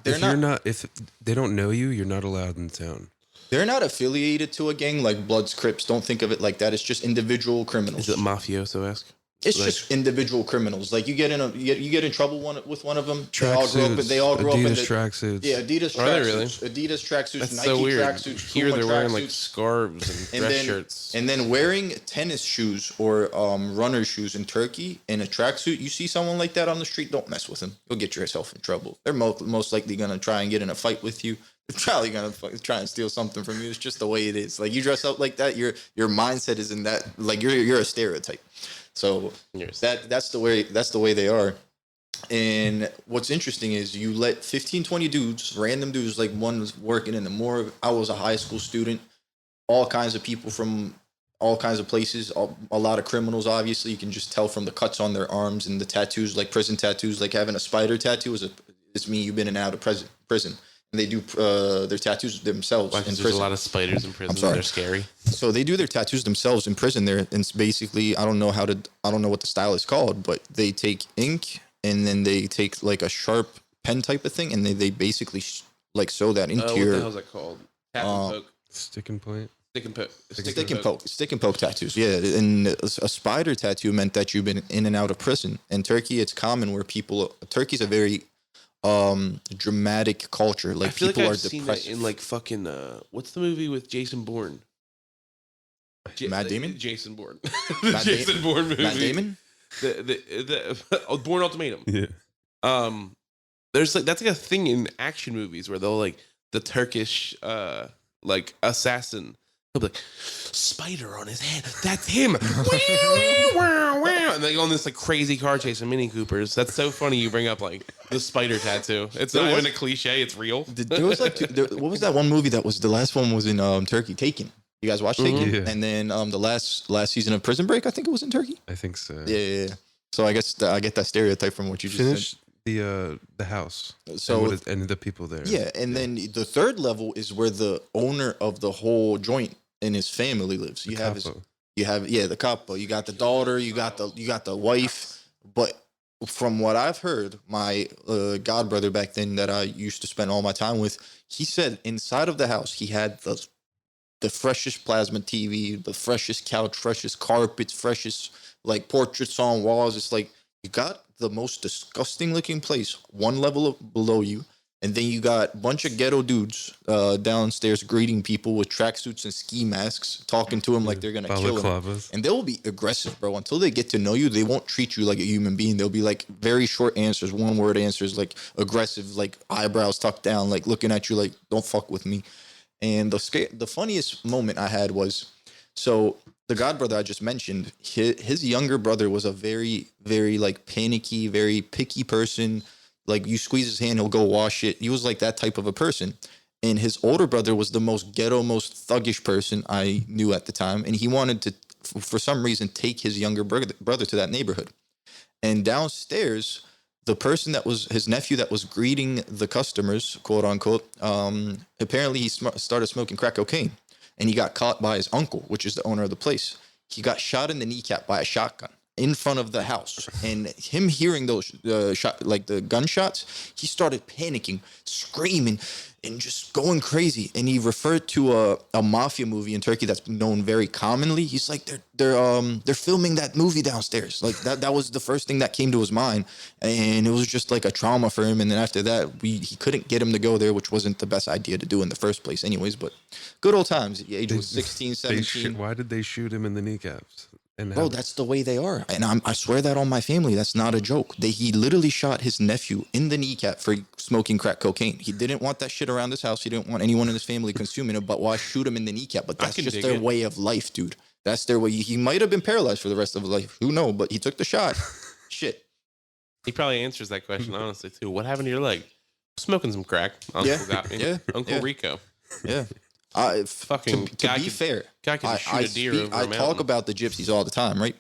They're not If they don't know you, you're not allowed in town. they're not affiliated to a gang like Bloods, Crips. Don't think of it like that. It's just individual criminals. Is it mafioso-esque? It's like- just individual criminals. Like you get in trouble with one of them. They all grew up in Adidas the tracksuits. Yeah, Adidas Are they tracksuits. Adidas tracksuits, That's Nike so weird. tracksuits. Here Puma they're wearing like tracksuits. scarves and dress shirts. And then wearing tennis shoes or runner shoes in Turkey in a tracksuit, you see someone like that on the street, don't mess with them. You'll get yourself in trouble. They're most likely going to try and get in a fight with you. They're probably going to try and steal something from you. It's just the way it is. Like you dress up like that, your mindset is in that, like you're a stereotype. So that's the way they are. And what's interesting is you let 15, 20 dudes, random dudes, like one was working in the morgue. I was a high school student. All kinds of people from all kinds of places. A lot of criminals, obviously. You can just tell from the cuts on their arms and the tattoos, like prison tattoos. Like having a spider tattoo it's me. You've been in and out of prison. And they do their tattoos themselves in prison. There's a lot of spiders in prison. I'm sorry. They're scary. So they do their tattoos themselves in prison there. And it's basically, I don't know what the style is called, but they take ink and then they take like a sharp pen type of thing and they basically like sew that into What your the hell is that called? Tap and poke. Stick and point. Stick and poke. stick and poke tattoos. Yeah. And a spider tattoo meant that you've been in and out of prison. In Turkey, it's common where Turkey's a very dramatic culture. Like I feel people like are I've seen depressed. that in like fucking what's the movie with Jason Bourne? Matt Damon? Jason Bourne. Matt Jason Bourne movie. Matt Damon? The Bourne Ultimatum. Yeah. There's like that's like a thing in action movies where they'll like the Turkish like assassin. He'll be like, spider on his head. That's him. And they go on this like crazy car chase in Mini Coopers. That's so funny. You bring up like the spider tattoo. It's not even a cliche. It's real. There was like what was that one movie that was the last one was in Turkey? Taken. You guys watched Taken? Yeah. And then the last season of Prison Break, I think it was in Turkey. I think so. Yeah. So I guess I get that stereotype from what you just Finish the house. So and the people there. yeah, and then the third level is where the owner of the whole joint and his family lives. The The capo. You got the daughter. You got the wife. But from what I've heard, my godbrother back then that I used to spend all my time with, he said inside of the house he had the freshest plasma TV, the freshest couch, freshest carpets, freshest like portraits on walls. It's like you got the most disgusting looking place one level below you, and then you got a bunch of ghetto dudes downstairs greeting people with tracksuits and ski masks, talking to them like they're gonna kill them. And they'll be aggressive, bro. Until they get to know you, they won't treat you like a human being. They'll be like very short answers, one word answers, like aggressive, like eyebrows tucked down, like looking at you like don't fuck with me. And the funniest moment I had was, so the godbrother I just mentioned, his younger brother was a very, very like panicky, very picky person. Like you squeeze his hand, he'll go wash it. He was like that type of a person. And his older brother was the most ghetto, most thuggish person I knew at the time. And he wanted to, for some reason, take his younger brother to that neighborhood. And downstairs, the person that was his nephew that was greeting the customers, quote unquote, apparently he started smoking crack cocaine, and he got caught by his uncle, which is the owner of the place. He got shot in the kneecap by a shotgun, in front of the house, and him hearing those shot, like the gunshots, he started panicking, screaming, and just going crazy. And he referred to a mafia movie in Turkey that's known very commonly. He's like, they're filming that movie downstairs. Like that was the first thing that came to his mind, and it was just like a trauma for him. And then after that, he couldn't get him to go there, which wasn't the best idea to do in the first place, anyways. But good old times. The age was 16, 17. Why did they shoot him in the kneecaps? And Bro, that's the way they are. And I swear that on my family. That's not a joke. He literally shot his nephew in the kneecap for smoking crack cocaine. He didn't want that shit around his house. He didn't want anyone in his family consuming it. But why shoot him in the kneecap? But that's just their way of life, dude. That's their way. He might have been paralyzed for the rest of his life. Who knows? But he took the shot. Shit. He probably answers that question honestly too. What happened to your leg? Smoking some crack. Uncle got me. Yeah. Uncle Rico. Yeah. Fucking to be fair, guy can shoot a deer over a mountain. I talk about the gypsies all the time, right?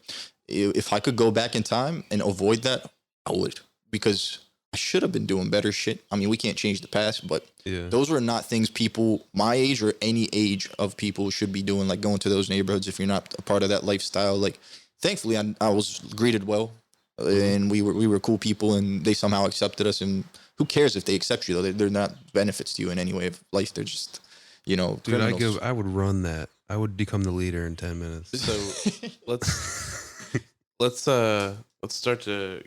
If I could go back in time and avoid that, I would, because I should have been doing better shit. I mean, we can't change the past, but those were not things people my age or any age of people should be doing, like going to those neighborhoods if you're not a part of that lifestyle. Like, thankfully, I was greeted well, and we were cool people, and they somehow accepted us. And who cares if they accept you, though? They're not benefits to you in any way of life. They're just, dude, criminals. I would run that. I would become the leader in 10 minutes. So let's start to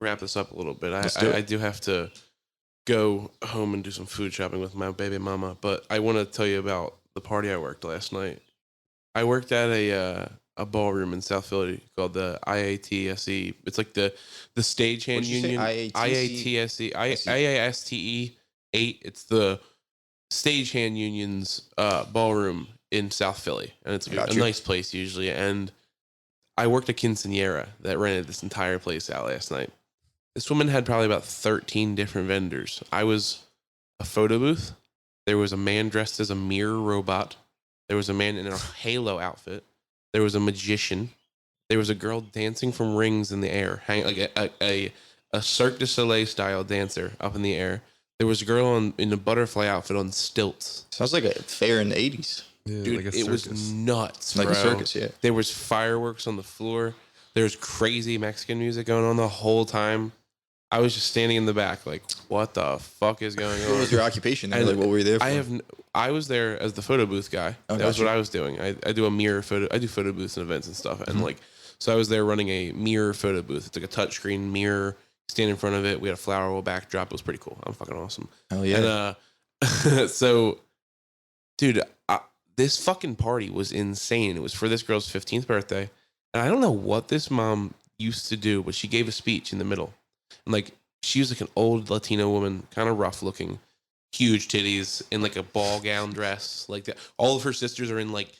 wrap this up a little bit. I do have to go home and do some food shopping with my baby mama, but I want to tell you about the party I worked last night. I worked at a ballroom in South Philly called the IATSE. It's like the Stagehand Union. IATSE. IASTE 8. It's the Stagehand Union's ballroom in South Philly, and it's a nice place usually. And I worked a quinceañera that rented this entire place out last night. This woman had probably about 13 different vendors. I was a photo booth. There was a man dressed as a mirror robot. There was a man in a halo outfit. There was a magician. There was a girl dancing from rings in the air, like a Cirque du Soleil style dancer up in the air. There was a girl in a butterfly outfit on stilts. Sounds like a fair in the 80s. Yeah, dude, like it was nuts, like bro. a circus, yeah. There was fireworks on the floor. There was crazy Mexican music going on the whole time. I was just standing in the back, like, what the fuck is going on? What was your occupation? Like, what were you there for? I was there as the photo booth guy. Oh, that was what I was doing. I do a mirror photo. I do photo booths and events and stuff. And so I was there running a mirror photo booth. It's like a touchscreen mirror. Stand in front of it. We had a flower wall backdrop. It was pretty cool. I'm fucking awesome. Oh yeah. And so, dude, this fucking party was insane. It was for this girl's 15th birthday, and I don't know what this mom used to do, but she gave a speech in the middle, and like she was like an old Latino woman, kind of rough looking, huge titties, in like a ball gown dress, like that. All of her sisters are in like,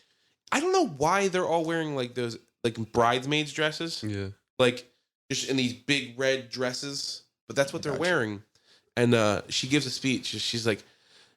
I don't know why they're all wearing like those like bridesmaids dresses, like just in these big red dresses, but that's what they're wearing. And she gives a speech. She's like,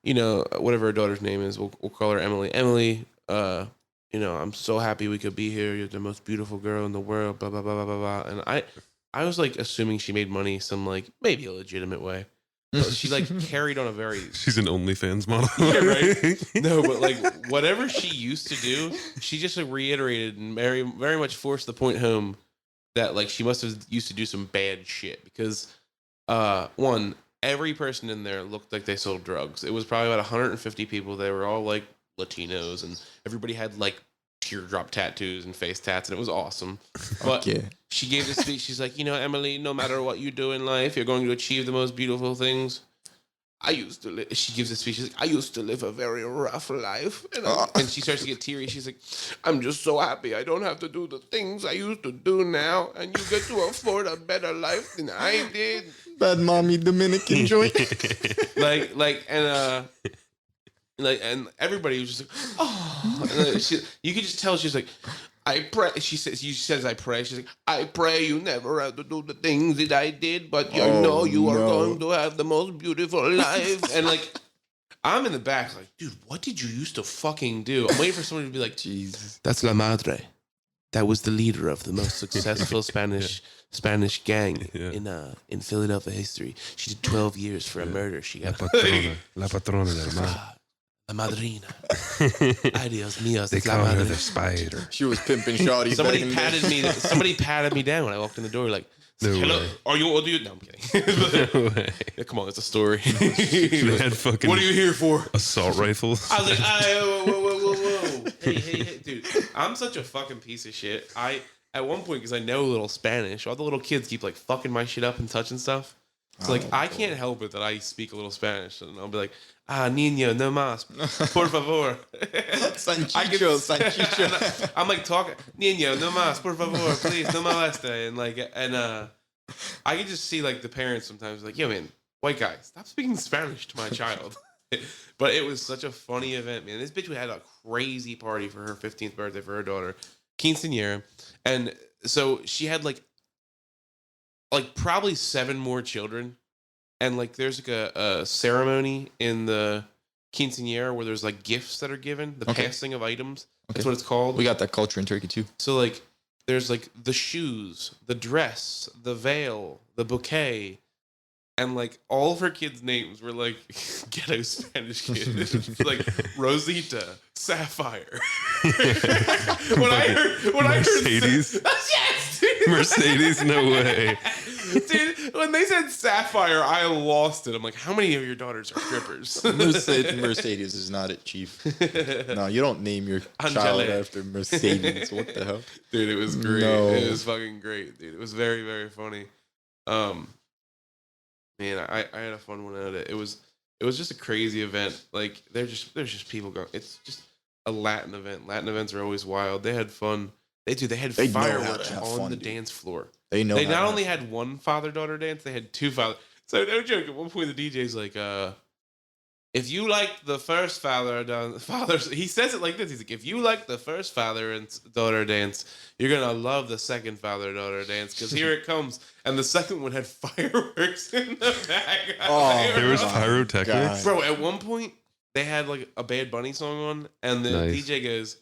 whatever her daughter's name is, we'll call her Emily. Emily, I'm so happy we could be here. You're the most beautiful girl in the world, blah, blah, blah, blah, blah, blah. And I was like assuming she made money some like maybe a legitimate way. But she like carried on a very... She's an OnlyFans model. Yeah, right? No, but like whatever she used to do, she just like reiterated and very, very much forced the point home that like she must have used to do some bad shit because one, every person in there looked like they sold drugs. It was probably about 150 people. They were all like Latinos, and everybody had like teardrop tattoos and face tats, and it was awesome. But she gave this speech. She's like, Emily, no matter what you do in life, you're going to achieve the most beautiful things. She gives a speech. She's like, I used to live a very rough life. And she starts to get teary. She's like, I'm just so happy I don't have to do the things I used to do now. And you get to afford a better life than I did. Bad mommy Dominican joint. And everybody was just like, oh. And you could just tell she's like, I pray. She says, I pray. She's like, I pray you never have to do the things that I did, but you are going to have the most beautiful life. And like, I'm in the back, like, dude, what did you used to fucking do? I'm waiting for somebody to be like, Jesus, that's La Madre. That was the leader of the most successful Spanish gang in Philadelphia history. She did 12 years for a murder. She got La patrona del mal. La madrina. Ay, Dios mío. They it's la call her madrina. the spider. She was pimping shawty. Somebody patted me down when I walked in the door. Like, No hello, way. are you? No, I'm kidding. No way. Yeah, come on, it's a story. They had fucking What are you here for? assault rifles. I was like, whoa. Hey, dude. I'm such a fucking piece of shit. At one point, because I know a little Spanish, all the little kids keep like fucking my shit up and touching stuff. So like, I can't help it that I speak a little Spanish, and I'll be like, niño, no más, por favor. Sanchicho. I'm like talking, niño, no más, por favor, please, no moleste, and I can just see like the parents sometimes like, yo man, white guy, stop speaking Spanish to my child. But it was such a funny event, man. This bitch had a crazy party for her 15th birthday for her daughter, quinceañera, and so she had like probably 7 more children, and like there's like a ceremony in the quinceañera where there's like gifts that are given, the passing of items. That's what it's called. We got that culture in Turkey too. So like there's like the shoes, the dress, the veil, the bouquet, and like all of her kids' names were like ghetto Spanish kids, like Rosita, Sapphire. when I heard Mercedes? yes, dude. Mercedes? No way. Dude, when they said Sapphire, I lost it. I'm like, how many of your daughters are strippers? Mercedes is not it, Chief. No, you don't name your child Angele. after Mercedes. What the hell? Dude, it was great. No. It was fucking great, dude. It was very, very funny. Man, I had a fun one at it. It was just a crazy event. Like there's just people going. It's just a Latin event. Latin events are always wild. They had fun. They had They know how to fireworks have on fun, the dude. dance floor. They know. They how not to only have had one father-daughter dance, they had 2 father. So no joke. At one point, the DJ's like, if you like the first father, he says it like this. He's like, if you like the first father and daughter dance, you're gonna love the second father-daughter dance because here it comes. And the second one had fireworks in the back. Oh, There was my pyrotechnics. God. Bro, at one point they had like a Bad Bunny song on, and the Nice. DJ goes,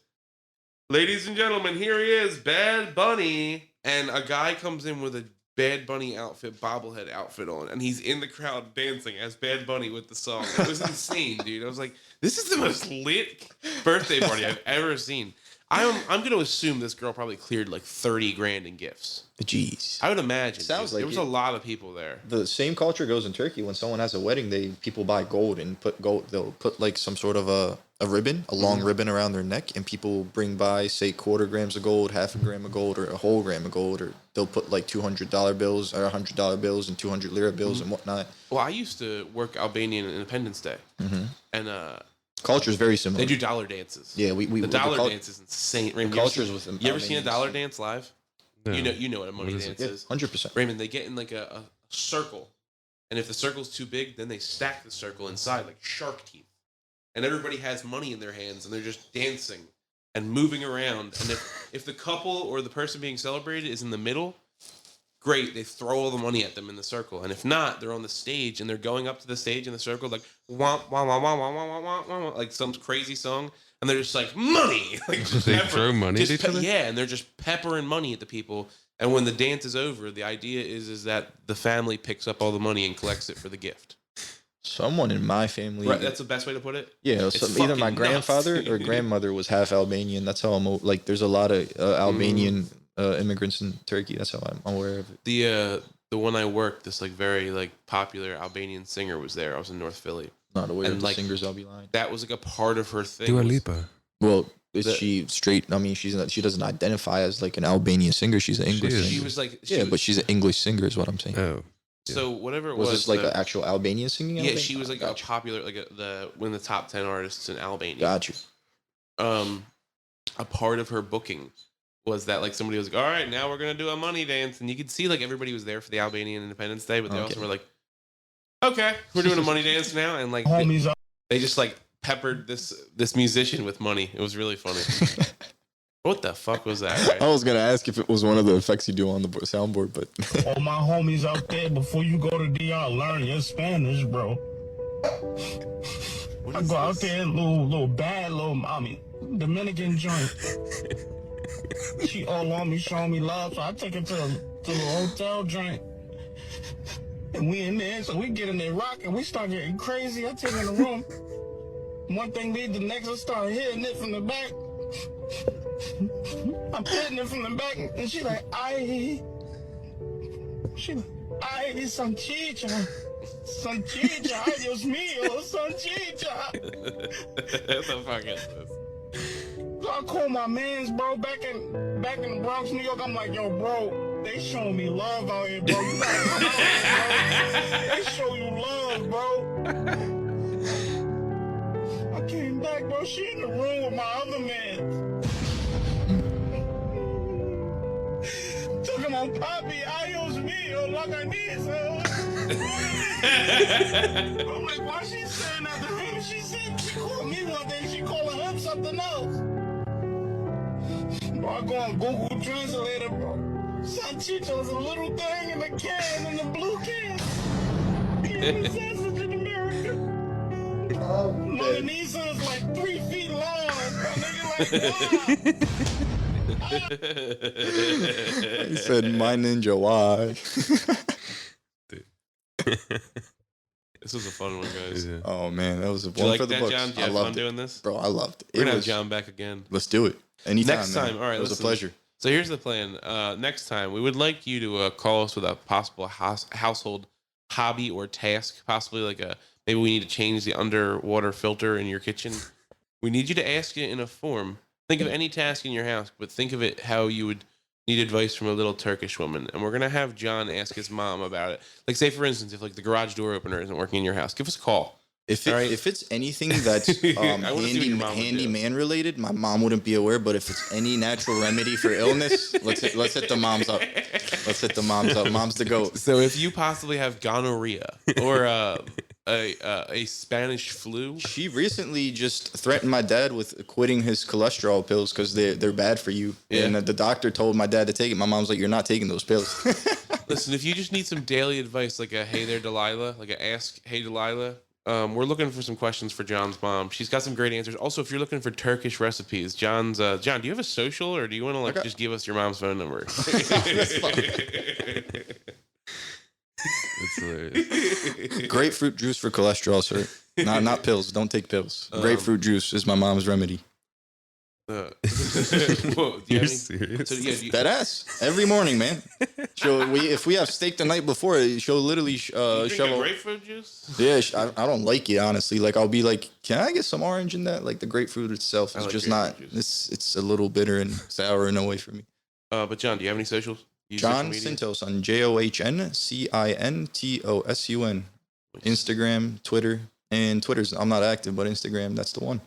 "Ladies and gentlemen, here he is, Bad Bunny," and a guy comes in with a Bad Bunny outfit, bobblehead outfit on, and he's in the crowd dancing as Bad Bunny with the song. It was insane, dude. I was like, this is the most lit birthday party I've ever seen. I'm going to assume this girl probably cleared like 30 grand in gifts. Jeez. I would imagine. Sounds dude. like there was it. a lot of people there. The same culture goes in Turkey. When someone has a wedding, people buy gold and put gold. They'll put like some sort of a ribbon, a long ribbon around their neck, and people bring by, say, 1/4 grams of gold, 1/2 gram of gold, or a whole gram of gold, or they'll put like $200 bills or $100 bills and 200 lira bills and whatnot. Well, I used to work Albanian Independence Day, and Culture is very similar. they do dollar dances. Yeah, we The dollar dance is insane. Raymond, you ever cultures seen- with them You ever seen a Albanians. dollar dance live? No. You know what a money What is it? dance is. 100%. Raymond, they get in like a circle, and if the circle's too big, then they stack the circle inside like shark teeth, and everybody has money in their hands, and they're just dancing and moving around. And if the couple or the person being celebrated is in the middle, great, they throw all the money at them in the circle. And if not, they're on the stage and they're going up to the stage in the circle like wah wah wah wah wah wah wah wah wah, like some crazy song, and they're just like money, like They throw money at just each other? yeah, and they're just peppering money at the people. And when the dance is over, the idea is that the family picks up all the money and collects it for the gift. Someone in my family. Right, that's the best way to put it. Yeah, It's either my fucking grandfather nuts. or grandmother was half Albanian. That's how I'm like. There's a lot of Albanian immigrants in Turkey. That's how I'm aware of it. The one I worked, this like very like popular Albanian singer was there. I was in North Philly. Not aware And, of the like, singers. I'll be lying. That was like a part of her thing. Dua was- Lipa. Well, is The- she straight? I mean, she's not, she doesn't identify as like an Albanian singer. She's an English is. singer. She was like, yeah, but she's an English singer, is what I'm saying. Oh. so whatever it Was was. this like the- an actual Albanian singing? yeah, Albanian? she was like Gotcha. a popular like one of the top 10 artists in Albania. Got you. A part of her booking was that like somebody was like, all right, now we're gonna do a money dance, and you could see like everybody was there for the Albanian Independence Day, but they also Okay. were like, okay, we're doing a money dance now, and like they just like peppered this musician with money. It was really funny. What the fuck was that? Right? I was gonna ask if it was one of the effects you do on the soundboard, but All my homies out there, before you go to DR, learn your Spanish, bro. What I is go out this? there, little bad little mommy, Dominican joint. She all on me, showing me love, so I take her to the hotel joint. And we in there, so we get in there rocking, we start getting crazy. I take her in the room. One thing lead the next, I start hitting it from the back. I'm hitting it from the back, and she like, ay, sanchicha, ay Dios mío, sanchicha. What the fuck is this? So I call my mans, bro, back in the Bronx, New York. I'm like, yo, bro, they showing me love out here, bro. You gotta come out here, bro. They show you love, bro. I came back, bro. She in the room with my other man. Talking about Papi, ayos mío, like I need some. I'm like, why she saying that to him? She said she called me one day, she calling him something else. Bro, I go on Google Translator, bro. Sanchicha is a little thing in the can, in the blue can. Can't sausage in America. Longanisa is like 3 feet long. Bro, nigga, like, He said, "My ninja, why?" This was a fun one, guys. Yeah. Oh man, that was a Did you one like for the that, books. John? Did you I have loved fun it, doing this? bro. I loved it. We're gonna It have was, John back again. let's do it anytime. Next man. time, all right. It was listen. a pleasure. So here's the plan. Next time, we would like you to call us with a possible household hobby or task. Possibly like maybe we need to change the underwater filter in your kitchen. We need you to ask it in a form. Think of any task in your house, but think of it how you would need advice from a little Turkish woman. And we're gonna have John ask his mom about it. Like, say for instance, if like the garage door opener isn't working in your house, give us a call. If Right. if it's anything that's I wanna see what your mom would do. handyman related, my mom wouldn't be aware. But if it's any natural remedy for illness, let's hit the moms up. Let's hit the moms up. Mom's the goat. So if you possibly have gonorrhea or a Spanish flu, She recently just threatened my dad with quitting his cholesterol pills because they're bad for you. Yeah. And the doctor told my dad to take it. My mom's like, "You're not taking those pills." listen, if you just need some daily advice, like a "Hey there, Delilah," like a "Ask Hey Delilah," we're looking for some questions for John's mom. She's got some great answers. Also, if you're looking for Turkish recipes, John, do you have a social, or do you want to just give us your mom's phone number? That's fine. That's hilarious. Grapefruit juice for cholesterol, sir. Not pills. Don't take pills. Grapefruit juice is my mom's remedy. Whoa, do you You're have any- serious? So, yeah, That ass every morning, man. If we have steak the night before, she'll literally you drink a shovel. grapefruit juice? Yeah, I don't like it honestly. Like I'll be like, "Can I get some orange in that?" Like the grapefruit itself I is like just not. grapefruit juice. It's a little bitter and sour in a way for me. But John, do you have any socials? John Sintos on JOHNCINTOSUN. Instagram, Twitter, and Twitter's. I'm not active, but Instagram, that's the one.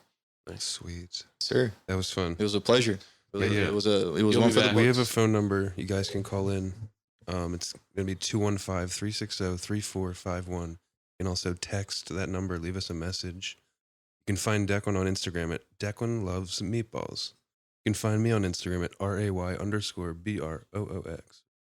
Sweet. Sir, That was fun. it was a pleasure. Yeah. It was one be for the back. We have a books. phone number. You guys can call in. It's going to be 215-360-3451. You can also text that number. Leave us a message. You can find Declan on Instagram at Declan Loves Meatballs. You can find me on Instagram at RAY_BROOX.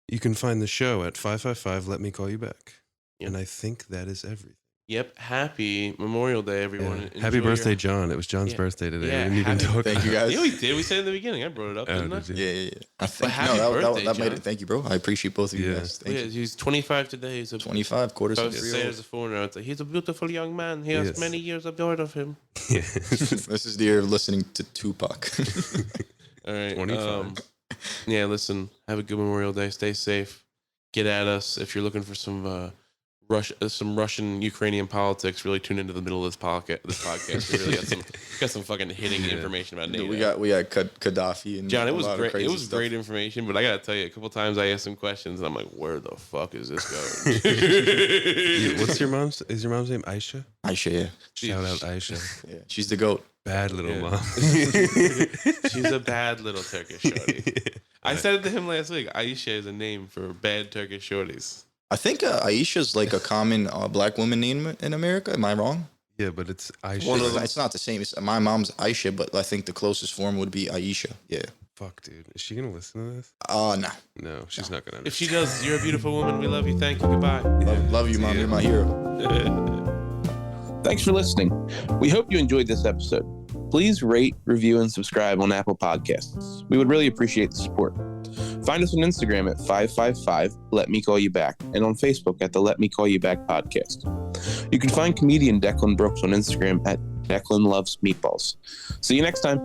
You can find the show at 555 Let Me Call You Back. Yep. And I think that is everything. Yep. Happy Memorial Day, everyone. Yeah. Happy Enjoy birthday, your- John. It was John's Yeah. birthday today. Yeah, we didn't even happy- talk Thank you, about guys. Yeah, we did. We said it in the beginning. I brought it up, Oh, didn't I? did you? Yeah. I think happy that birthday, made John. it. Thank you, bro. I appreciate both of you Yeah. guys. Thank Yeah, you. he's 25 today. He's a 25 quarters I of was 3 saying year as a foreigner, it's like, he's a beautiful young man. He has Yes. many years aboard of him. Yeah. This is the year of listening to Tupac. All right. 25. Yeah, listen, have a good Memorial Day. Stay safe. Get at us if you're looking for some Russian Ukrainian politics. Really tune into the middle of this podcast. We really got some fucking hitting information about NATO. we got Gaddafi and John, it a was lot of great. It crazy was stuff. great information, but I gotta tell you, a couple times I asked some questions, and I'm like, "Where the fuck is this going?" What's your mom's? Is your mom's name Aisha? Aisha, yeah. Shout out Aisha. Yeah, she's the goat. Bad little Yeah. mom. She's a bad little Turkish shorty. I said it to him last week. Aisha is a name for bad Turkish shorties. I think Aisha's like a common black woman name in America. Am I wrong? Yeah, but it's Aisha. One of them. It's not the same. My mom's Aisha, but I think the closest form would be Aisha. Yeah. Fuck, dude. Is she gonna listen to this? No. No, she's not gonna. If she does, you're a beautiful woman. We love you. Thank you. Goodbye. Love you, mom. Yeah. You're my hero. Thanks for listening. We hope you enjoyed this episode. Please rate, review, and subscribe on Apple Podcasts. We would really appreciate the support. Find us on Instagram at 555 Let Me Call You Back and on Facebook at the Let Me Call You Back podcast. You can find comedian Declan Brooks on Instagram at Declan loves meatballs. See you next time.